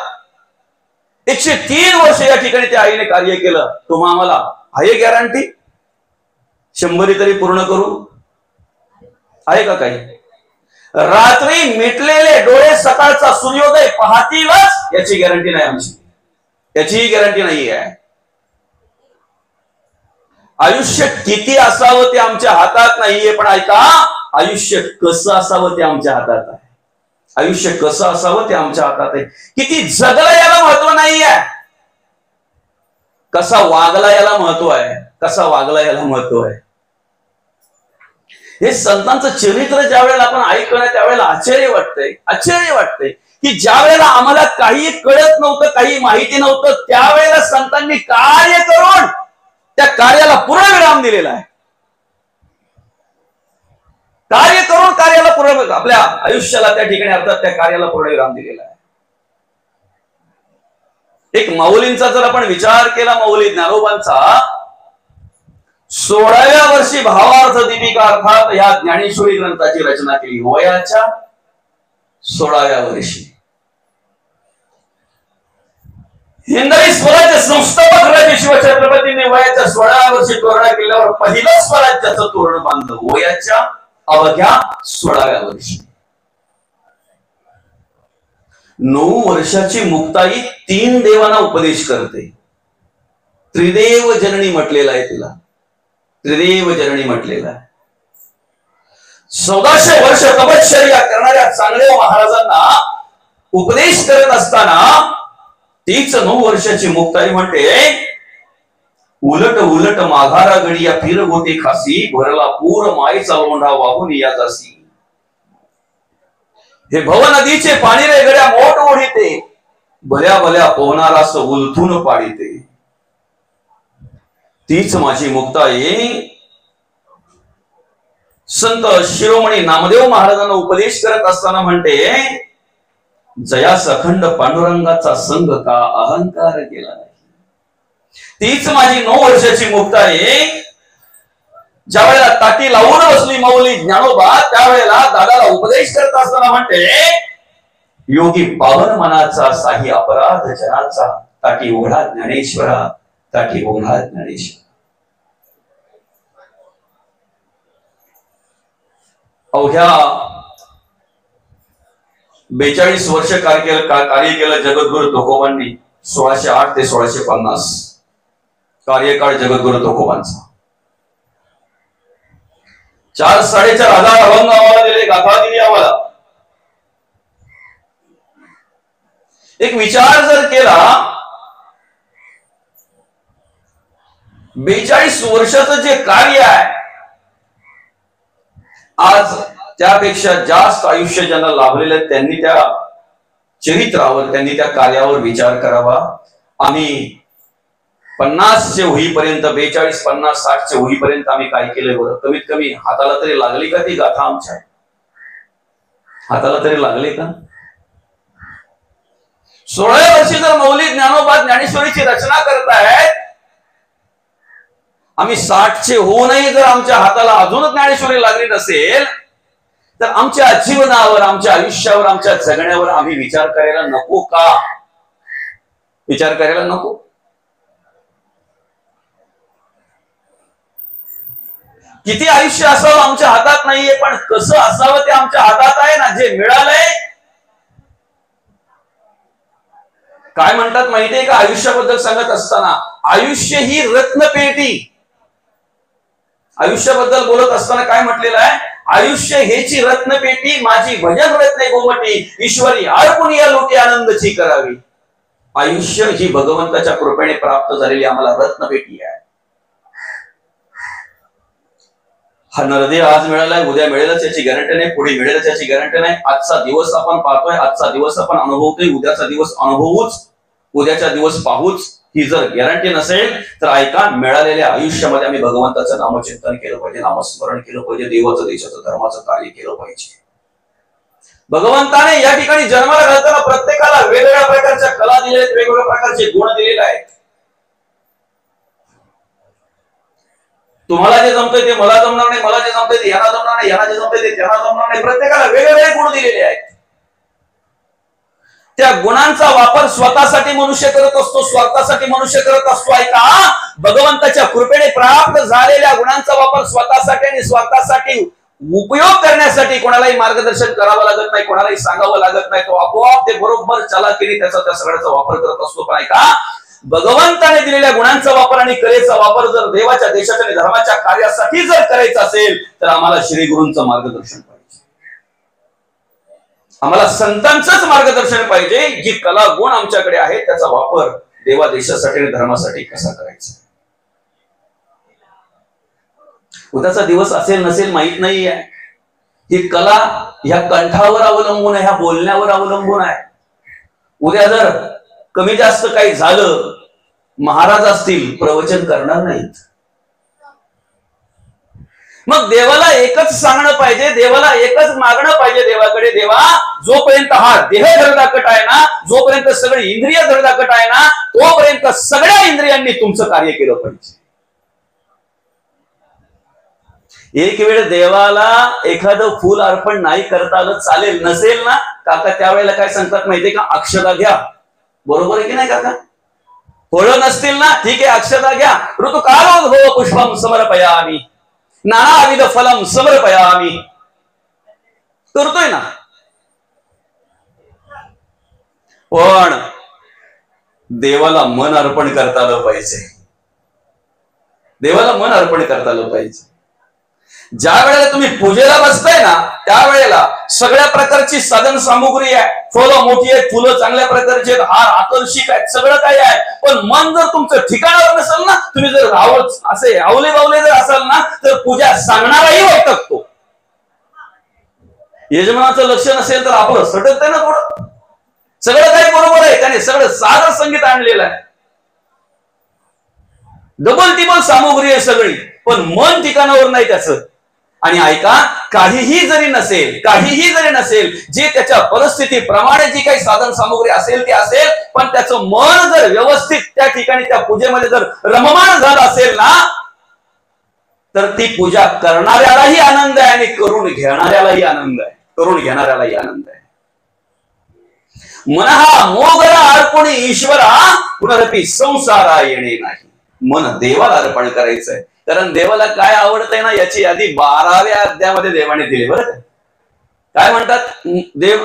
103 वर्ष या ठिकाणी त्या आईने कार्य केलं. तुम्हा आम्हाला आहे गॅरंटी 100 तरी पूर्ण करू? आहे का काही? रात्री मिटलेले डोळे सकाळचा सूर्योदय पाहतीलच याची गॅरंटी नाही आमची, याचीही गॅरंटी नाही आहे. आयुष्य किती असावं ते आमच्या हातात नाहीये, पण ऐका, आयुष्य कसं असावं ते आमच्या हातात आहे. आयुष्य कसं असावं ते आमच्या हातात आहे. किती जगला याला महत्व नाहीये, कसा वागला याला महत्व आहे, कसा वागला याला महत्व आहे. हे संतांचं चरित्र ज्या वेळेला आपण ऐकलं त्यावेळेला आश्चर्य वाटतंय की ज्या वेळेला आम्हाला काही कळत नव्हतं, काही माहिती नव्हतं, त्यावेळेला संतांनी कार्य करून त्या कार्याला पूर्णविराम दिलेला आहे. कार्य करून कार्याला पूर्ण, आपल्या आयुष्याला त्या ठिकाणी अर्थात त्या कार्याला पूर्णविराम दिलेला आहे. एक माऊलींचा जर आपण विचार केला, माऊली ज्ञानोबांचा 16व्या वर्षी भावार्थ दीपिका अर्थात ह्या ज्ञानेश्वरी ग्रंथाची रचना केली. वयाच्या 16व्या वर्षी हिंदवी स्वराज्य संस्थापक राजे शिवछत्रपतींनी वयाच्या 16व्या वर्षी तोरणा केल्यावर पहिलं स्वराज्याचं तोरण बांधलं. वयाच्या अवघ्या 16व्या वर्षी. 9 वर्षाची मुक्ताई 3 देवांना उपदेश करते. त्रिदेव जननी म्हटलेला आहे तिला, त्रिदेव जननी म्हटलेला आहे. 1400 वर्ष तपश्चर्या करणाऱ्या चांगल्या महाराजांना उपदेश करत असताना तीच 9 वर्षाची मुक्ताई म्हणते, उलट उलट माघारा गडी या फिर होते खासी, भरला पूर माईचा लोंढा वाहून या जासी. हे भव नदीचे पाणी रे गड्या मोठ ओढीते, भल्या भल्या पोहणारास उलथून पाडिते. तीच माझी मुक्ताई संत शिरोमणी नामदेव महाराजांना उपदेश करत असताना म्हणते, जयास अखंड पांडुरंगाचा संग का अहंकार केला नाही. तीच माझी 9 वर्षाची मुक्ताई ज्या वेळेला ताटी लावून बसली माऊली ज्ञानोबा, त्यावेळेला दादाला उपदेश करत असताना म्हणते, योगी पावन मनाचा साही अपराध जनाचा, ताटी ओढा ज्ञानेश्वरा, ताटी ओढा ज्ञानेश्वर. अवघ्या 42 वर्ष कार्य केलं जगद्गुरु तुकोबांनी. 1608 ते 1650 कार्यकाळ जगद्गुरु तुकोबांचा. 4-4.5 हजार अभंग आम्हाला दिले, गाथा दिली आम्हाला. एक विचार जर केला, 42 वर्षाचं जे कार्य आहे, आज त्यापेक्षा जास्त आयुष्य ज्यांना लाभलेलं आहे त्यांनी त्या चरित्रावर, त्यांनी त्या कार्यावर विचार करावा. आम्ही 50चे होईपर्यंत, 42, 50, 60चे होईपर्यंत आम्ही काय केलंय बरं? कमीत कमी हाताला तरी लागली का ती गाथा? आमच्या हाताला तरी लागली का? 16व्या वर्षी जर मौली ज्ञानोबा ज्ञानेश्वरीची रचना करतायत, आम्ही 60चे होऊनही जर आमच्या हाताला अजून ज्ञानेश्वरी लागली नसेल, तर आमच्या जीवनावर, आमच्या आयुष्यावर, आमच्या जगण्यावर आम्ही विचार करायला नको का? विचार करायला नको? किती आयुष्य असावं आमच्या हातात नाहीये, पण कसं असावं ते आमच्या हातात आहे ना. जे मिळालंय काय म्हणतात माहितीये का आयुष्याबद्दल सांगत असताना, आयुष्य ही रत्नपेटी. आयुष्याबद्दल बोलत असताना काय म्हटलेलं आहे, आयुष्य हेची रत्नपेटी, माझी भजन रत्ने गोमटी, ईश्वरी अर्पुणी या लोटी आनंदची करावी. आयुष्य ही भगवंताच्या कृपेने प्राप्त झालेली आम्हाला रत्नपेटी आहे. हा नरदेव आज मिळालाय, उद्या मिळेलच याची गॅरंटी नाही, पुढे मिळेलच याची गॅरंटी नाही. आजचा दिवस आपण पाहतोय, आजचा दिवस आपण अनुभवतोय, उद्याचा दिवस अनुभवूच, उद्याचा दिवस पाहूच, ही जर गॅरंटी नसेल तर ऐका, मिळालेल्या आयुष्यामध्ये आम्ही भगवंताचं नामचिंतन केलं पाहिजे, नामस्मरण केलं पाहिजे, देवाचं देशाचं धर्माचं कार्य केलं पाहिजे. भगवंताने या ठिकाणी जन्माला घालताना प्रत्येकाला वेगवेगळ्या प्रकारच्या कला दिलेल्या आहेत, वेगवेगळ्या प्रकारचे गुण दिलेले आहेत. तुम्हाला जे जमतंय ते मला जमणार नाही, मला जे जमतंय ते याला जमणार नाही, याला जे जमतंय ते त्याला जमणार नाही. प्रत्येकाला वेगवेगळे गुण दिलेले आहेत. त्या गुणांचा वापर स्वतःसाठी मनुष्य करत असतो, स्वार्थासाठी मनुष्य करत असतो. ऐका, भगवंताच्या कृपेने प्राप्त झालेल्या गुणांचा वापर स्वतःसाठी आणि स्वार्थासाठी उपयोग करण्यासाठी कोणालाही मार्गदर्शन करावं लागत नाही, कोणालाही सांगावं लागत नाही. तो आपोआप ते बरोबर चालाखीने त्याचा त्या सगळ्याचा वापर करत असतो. पण ऐका, भगवंताने दिलेल्या गुणांचा वापर आणि कलेचा वापर जर देवाच्या देशाच्या आणि धर्माच्या कार्यासाठी जर करायचा असेल तर आम्हाला श्री गुरूंचं मार्गदर्शन पाहिजे, आम्हाला संतांचंच मार्गदर्शन पाहिजे. जी कला गुण आमच्याकडे आहे त्याचा वापर देवा देशासाठी आणि धर्मासाठी कसा करायचा. उद्याचा दिवस असेल नसेल माहित नाहीये. ही कला ह्या कंठावर अवलंबून आहे, ह्या बोलण्यावर अवलंबून आहे. उद्या जर कमी जास्त काही झालं, महाराज असतील, प्रवचन करणार नाहीत. मग देवाला एकच सांगणं पाहिजे, देवाला एकच मागणं पाहिजे देवाकडे, देवा जोपर्यंत हा देह धडधाकट आहे ना, जोपर्यंत सगळी इंद्रिय धडधाकट आहे ना, तोपर्यंत सगळ्या इंद्रियांनी तुमचं कार्य केलं पाहिजे. एक वेळ देवाला एखादं फूल अर्पण नाही करता आलं, चालेल, नसेल ना काका, त्यावेळेला काय सांगतात माहितीये का, अक्षता घ्या. बरोबर आहे की नाही काका? फळं नसतील ना, ठीक आहे, अक्षता घ्या. ऋतुकालो भव पुष्पम समर्पयामि, नानाविध फलम समर्पयामि. करतोय ना. पण देवाला मन अर्पण करता आलं पाहिजे, देवाला मन अर्पण करता आलं पाहिजे. ज्या वेळेला तुम्ही पूजेला बसताय ना, त्यावेळेला सगळ्या प्रकारची साधन सामुग्री आहे, फळं मोठी आहेत, फुलं चांगल्या प्रकारचे आहेत, हार आकर्षक आहेत, सगळं काही आहे. पण मन जर तुमचं ठिकाणावर नसेल ना, तुम्ही जर असे आवले बावले जर असाल ना, तर पूजा सांगणाराही वैतागतो. यजमानाचं लक्ष नसेल तर आपण सटकतंय ना थोडं. सगळं काही बरोबर आहे, त्याने सगळं साधं संगीत आणलेलं आहे, डबल टिबल सामुग्री आहे सगळी, पण मन ठिकाणावर नाही त्याचं. आणि ऐका, काहीही जरी नसेल, जे त्याच्या परिस्थितीप्रमाणे जी काही साधन सामुग्री असेल ते असेल, पण त्याचं मन जर व्यवस्थित त्या ठिकाणी त्या पूजेमध्ये जर रममाण झालं असेल ना, तर ती पूजा करणाऱ्यालाही आनंद आहे आणि करून घेणाऱ्यालाही आनंद आहे. मनहा मोगरा अर्पणी ईश्वरा, पुनरपी संसारा येणे नाही. मन देवाला अर्पण करायचंय, कारण देवाला काय आवडतंय ना याची यादी 12व्या अध्यायामध्ये देवाने दिली. बरं काय म्हणतात देव,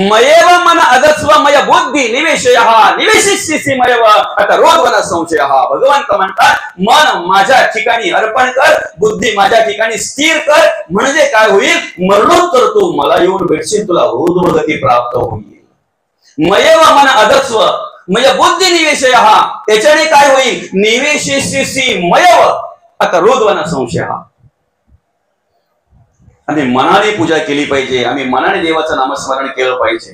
मयेव मन अदस्व मय बुद्धी निवेशयः निवेशिष्यसि मयव आता रोधवन संशयः. भगवंत म्हणतात, मन माझ्या ठिकाणी अर्पण कर, बुद्धी माझ्या ठिकाणी स्थिर कर, म्हणजे काय होईल, मरणोत्तर तू मला येऊन भेटशील, तुला ऊर्ध्वगती प्राप्त होईल. मयेव मन अदस्व मय बुद्धी निवेशयः, याच्याने काय होईल, निवेशिष्यसि मयव आता रोधवन संशय. आम्ही मनाने पूजा केली पाहिजे, आम्ही मनाने देवाचं नामस्मरण केलं पाहिजे.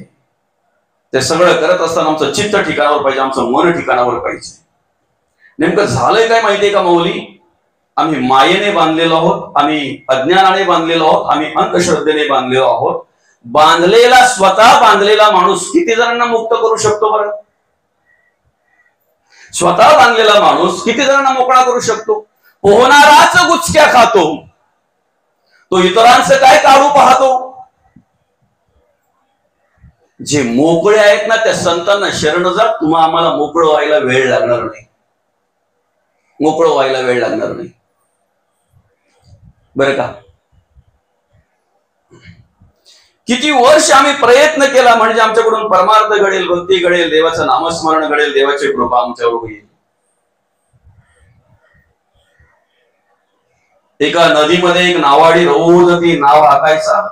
ते सगळं करत असताना आमचं चित्त ठिकाणावर पाहिजे, आमचं मन ठिकाणावर पाहिजे. नेमकं झालंय काय माहितीये का मौली, आम्ही मायेने बांधलेलो आहोत, आम्ही अज्ञानाने बांधलेलो आहोत, आम्ही अंधश्रद्धेने बांधलेलो आहोत. स्वतः बांधलेला माणूस किती जणांना मुक्त करू शकतो बरं? स्वतः बांधलेला माणूस किती जणांना मोकळा करू शकतो? पोहणाराच गुचक्या खातो, तो इतरांचं काय काढू पाहतो. जे मोकळे आहेत ना, त्या संतांना शरण जा, तुम्हाला आम्हाला मोकळं व्हायला वेळ लागणार नाही, बरं का. किती वर्ष आम्ही प्रयत्न केला म्हणजे आमच्याकडून परमार्थ घडेल, भक्ती घडेल, देवाचं नामस्मरण घडेल, देवाची कृपा आमच्यावर होईल. एका नदीमध्ये एक नावाडी रोज ती नाव हाकायचा.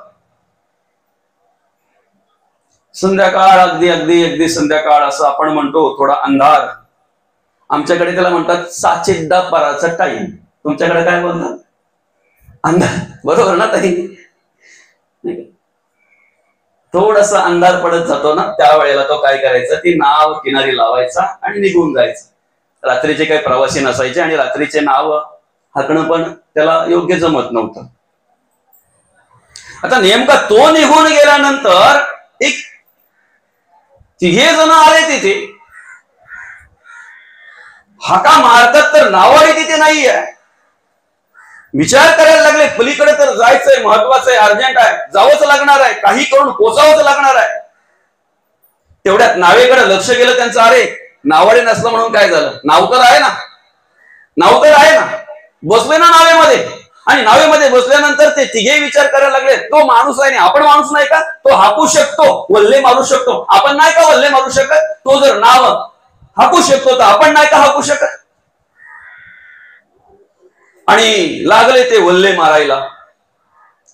संध्याकाळ, अगदी अगदी अगदी संध्याकाळ, असं आपण म्हणतो थोडा अंधार. आमच्याकडे त्याला म्हणतात साचेद्दा पराचा टाईम. तुमच्याकडे काय बोलतात? अंधार. बरोबर ना ताई? थोडासा अंधार पडत जातो ना, त्यावेळेला तो काय करायचा, ती नाव किनारी लावायचा आणि निघून जायचा. रात्रीचे काही प्रवासी नसायचे आणि रात्रीचे नाव हाकणं पण त्याला योग्य जमत नव्हतं. आता नेमका तो निघून गेल्यानंतर एक तिघे जण आले तिथे. हाका मारतात तर नावाडी तिथे नाहीये. विचार करायला लागले, पलीकडे तर जायचंय, महत्वाचं आहे, अर्जंट आहे, जावंच लागणार आहे, काही करून पोचावंच लागणार आहे. तेवढ्यात नावेकडे लक्ष गेलं त्यांचं. अरे नावाडे नसलं म्हणून काय झालं, नाव तर आहे ना, नाव तर आहे ना, बसले ना नावेमध्ये. आणि नावेमध्ये बसल्यानंतर ते तिघे विचार करायला लागले, तो माणूस आहे ना, आपण माणूस नाही का, तो हाकू शकतो, वल्ले मारू शकतो, आपण नाही का वल्ले मारू शकत, तो जर नाव हाकू शकतो तर आपण नाही का हाकू शकत. आणि लागले ते वल्ले मारायला.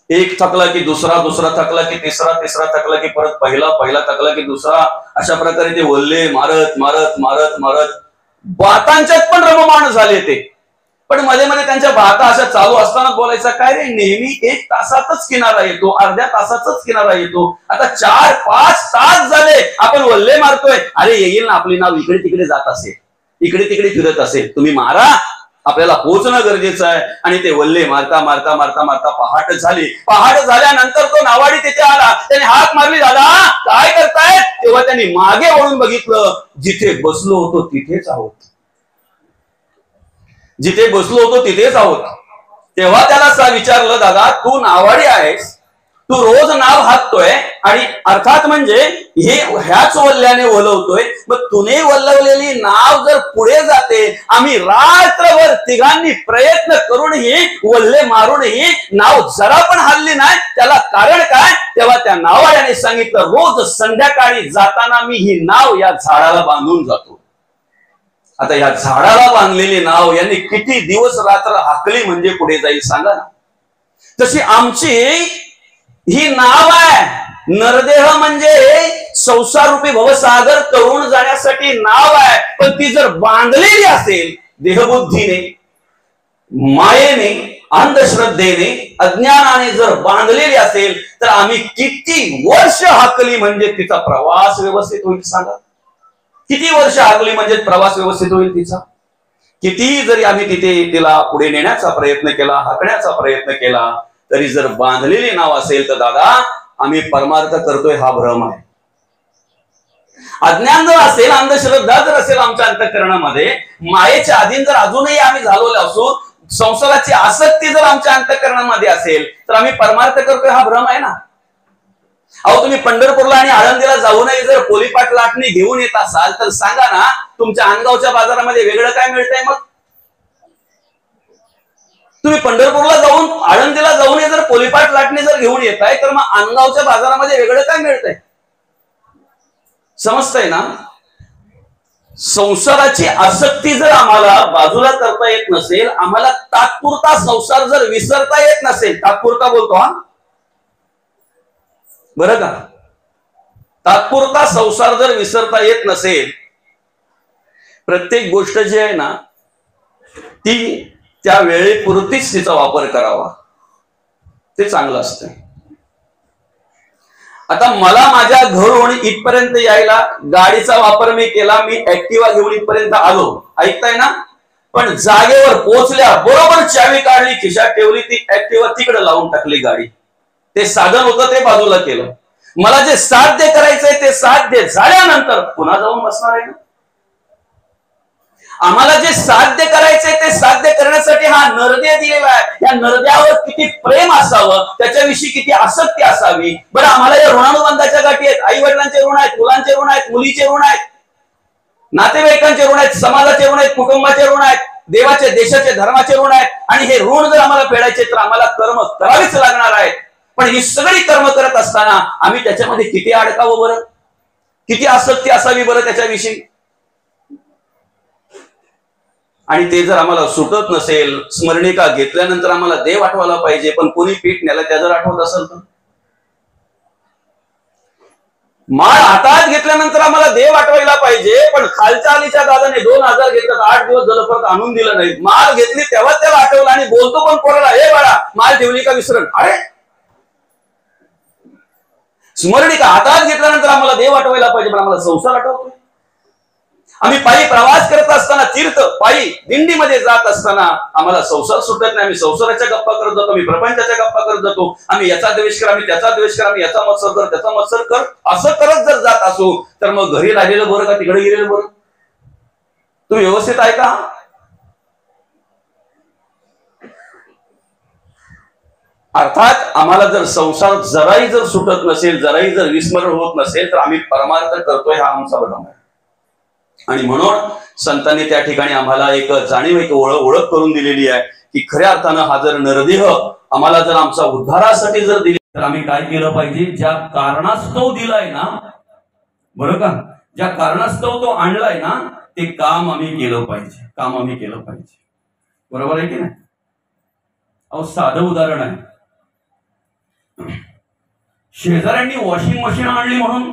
एक थकला की दुसरा, दुसरा थकला की तिसरा, तिसरा थकला की परत पहिला, पहिला थकला की दुसरा. अशा प्रकारे ते वल्ले मारत मारत मारत मारत बातांच्यात पण रममाण झाले ते. पण मध्ये मध्ये त्यांच्या बाता अशा चालू असताना बोलायचा, काय रे नेहमी 1 तासातच किनारा येतो, अर्ध्या तासातच किनारा येतो, आता 4-5 तास झाले आपण वल्ले मारतोय. अरे येईल ना, आपली नाव इकडे तिकडे जात असेल, इकडे तिकडे फिरत असेल, तुम्ही मारा, आपल्याला पोहोचणं गरजेचं आहे. आणि ते वल्ले मारता मारता मारता मारता पहाट झाली. पहाट झाल्यानंतर तो नावाडी तिथे आला. त्याने हाक मारली, दादा काय करताय? तेव्हा त्यांनी मागे वळून बघितलं, जिथे बसलो होतो तिथेच आहोत, जिथे बसलो होतो तिथेच आहोत. तेव्हा त्याला विचारलं, दादा तू नावाडी आहेस, तू रोज नाव हाकतोय आणि अर्थात म्हणजे हे ह्याच वल्ल्याने वलवतोय, मग तुने वल्लवलेली नाव जर पुढे जाते, आम्ही रात्रभर तिघांनी प्रयत्न करूनही वल्ले मारूनही नाव जरा पण हल्ली नाही, त्याला कारण काय? तेव्हा त्या नावाड्याने सांगितलं, रोज संध्याकाळी जाताना मी ही नाव या झाडाला बांधून जातो. आता या झाडाला बांधलेली नाव यांनी किती दिवस रात्र हाकली म्हणजे पुढे जाईल सांगा ना. तशी आमची ही नाव आहे. नरदेह म्हणजे संसार रूपी भवसागर तरुण जाण्यासाठी नाव आहे. पण ती जर बांधलेली असेल देहबुद्धीने, मायेने, अंधश्रद्धेने, अज्ञानाने जर बांधलेली असेल तर आम्ही किती वर्ष हाकली म्हणजे तिचा प्रवास व्यवस्थित होईल सांगा. किती वर्ष हाकली म्हणजे प्रवास व्यवस्थित होईल तिचा. किती जरी आम्ही तिथे तिला पुढे नेण्याचा प्रयत्न केला, हाकण्याचा प्रयत्न केला, तरी जर बांधलेली नाव असेल तर दादा आम्ही परमार्थ करतोय हा भ्रम आहे. अज्ञान जर असेल, अंधश्रद्धा जर असेल आमच्या अंतःकरणामध्ये, मायेच्या अधीन जर अजूनही आम्ही झालेलो असू, संसाराची आसक्ती जर आमच्या अंतःकरणामध्ये असेल तर आम्ही परमार्थ करतोय हा भ्रम आहे ना. अहो तुम्ही पंढरपूरला आणि आळंदीला जाऊनही जर पोलीपाट लाटणी घेऊन येत असाल तर सांगा ना, तुमच्या अनगावच्या बाजारामध्ये वेगळं काय मिळतंय? मग तुम्ही पंढरपूरला जाऊन आळंदीला जाऊन जर पोलीपाट लाटणी जर घेऊन येताय तर मग अनगावच्या बाजारामध्ये वेगळं काय मिळतंय? समजतंय ना. संसाराची आसक्ती जर आम्हाला बाजूला करता येत नसेल, आम्हाला तात्पुरता संसार जर विसरता येत नसेल, तात्पुरता बोलतो हा बरं का, तात्पुरता संसार जर विसरता येत नसेल, प्रत्येक गोष्ट जी आहे ना ती त्या वेळेपुरतीच तिचा वापर करावा, ते चांगलं असतं. आता मला माझ्या घरून इथपर्यंत यायला गाडीचा वापर मी केला, मी ऍक्टिव्हा घेऊन इथपर्यंत आलो, ऐकताय ना. पण जागेवर पोहोचल्या बरोबर चावी काढली, खिशात ठेवली, ती ऍक्टिव्हा तिकडे लावून टाकली गाडी. ते साधन होतं ते बाजूला केलं. मला जे साध्य करायचंय ते साध्य झाल्यानंतर पुन्हा जाऊन बसणार आहे ना. आम्हाला जे साध्य करायचंय ते साध्य करण्यासाठी हा नरदेह दिलेला आहे. या नरदेहावर किती प्रेम असावं, त्याच्याविषयी किती आसक्ती असावी. बरं आम्हाला या ऋणानुबंधाच्या गाठी आहेत, आई वडिलांचे ऋण आहेत, मुलांचे ऋण आहेत, मुलीचे ऋण आहेत, नातेवाईकांचे ऋण आहेत, समाजाचे ऋण आहेत, कुटुंबाचे ऋण आहेत, देवाचे, देशाचे, धर्माचे ऋण आहेत. आणि हे ऋण जर आम्हाला फेडायचे तर आम्हाला कर्म करावीच लागणार आहे. पण ही सगळी कर्म करत असताना आम्ही त्याच्यामध्ये किती अडकावं बरं, किती आसक्ती असावी बरं त्याच्याविषयी. आणि ते जर आम्हाला सुटत नसेल, स्मरणिका घेतल्यानंतर आम्हाला देव आठवायला पाहिजे, पण कोणी पीठ न्यायला त्या जर आठवत असेल तर, माळ हातात घेतल्यानंतर आम्हाला देव आठवायला पाहिजे, पण खालच्या आलीच्या दादाने 2000 घेतलं, 8 दिवस झालं परत आणून दिलं नाही. माळ घेतली तेव्हा त्याला आठवलं आणि बोलतो पण कोणाला, हे बाळा माळ ठेवली का विसरण. अरे स्मरणिका हातात घेतल्यानंतर आम्हाला देव आठवायला पाहिजे, पण आम्हाला संसार आठवतोय. आम्ही पायी प्रवास करत असताना, तीर्थ पायी दिंडीमध्ये जात असताना आम्हाला संसार सुटत नाही. आम्ही संसाराच्या गप्पा करत जातो, आम्ही प्रपंचाच्या गप्पा करत जातो. आम्ही याचा द्वेष कर, आम्ही त्याचा द्वेष कर, आम्ही याचा मत्सर कर, त्याचा मत्सर कर, असं करत जर जात असू तर मग घरी राहिलेलं बरं का तिकडे गेलेलं बरं? तुम्ही व्यवस्थित ऐका. अर्थात आम्हाला जर संसार जराही जर सुटत नसेल, जराही जर विस्मरण होत नसेल, तर आम्ही परमार्थ करतोय हा आमचा भ्रम आहे. आणि म्हणून संतांनी त्या ठिकाणी आम्हाला एक जाणीव, एक ओळख करून दिलेली आहे की खऱ्या अर्थानं हा जर नरदेह आम्हाला जर आमचा उद्धारासाठी जर दिली, तर आम्ही काय केलं पाहिजे? ज्या कारणास्तव दिलाय ना, बरं का, ज्या कारणास्तव तो आणलाय ना, ते काम आम्ही केलं पाहिजे, काम आम्ही केलं पाहिजे. बरोबर आहे की नाही? अहो साधं उदाहरण आहे. शेजाऱ्यांनी वॉशिंग मशीन आणली म्हणून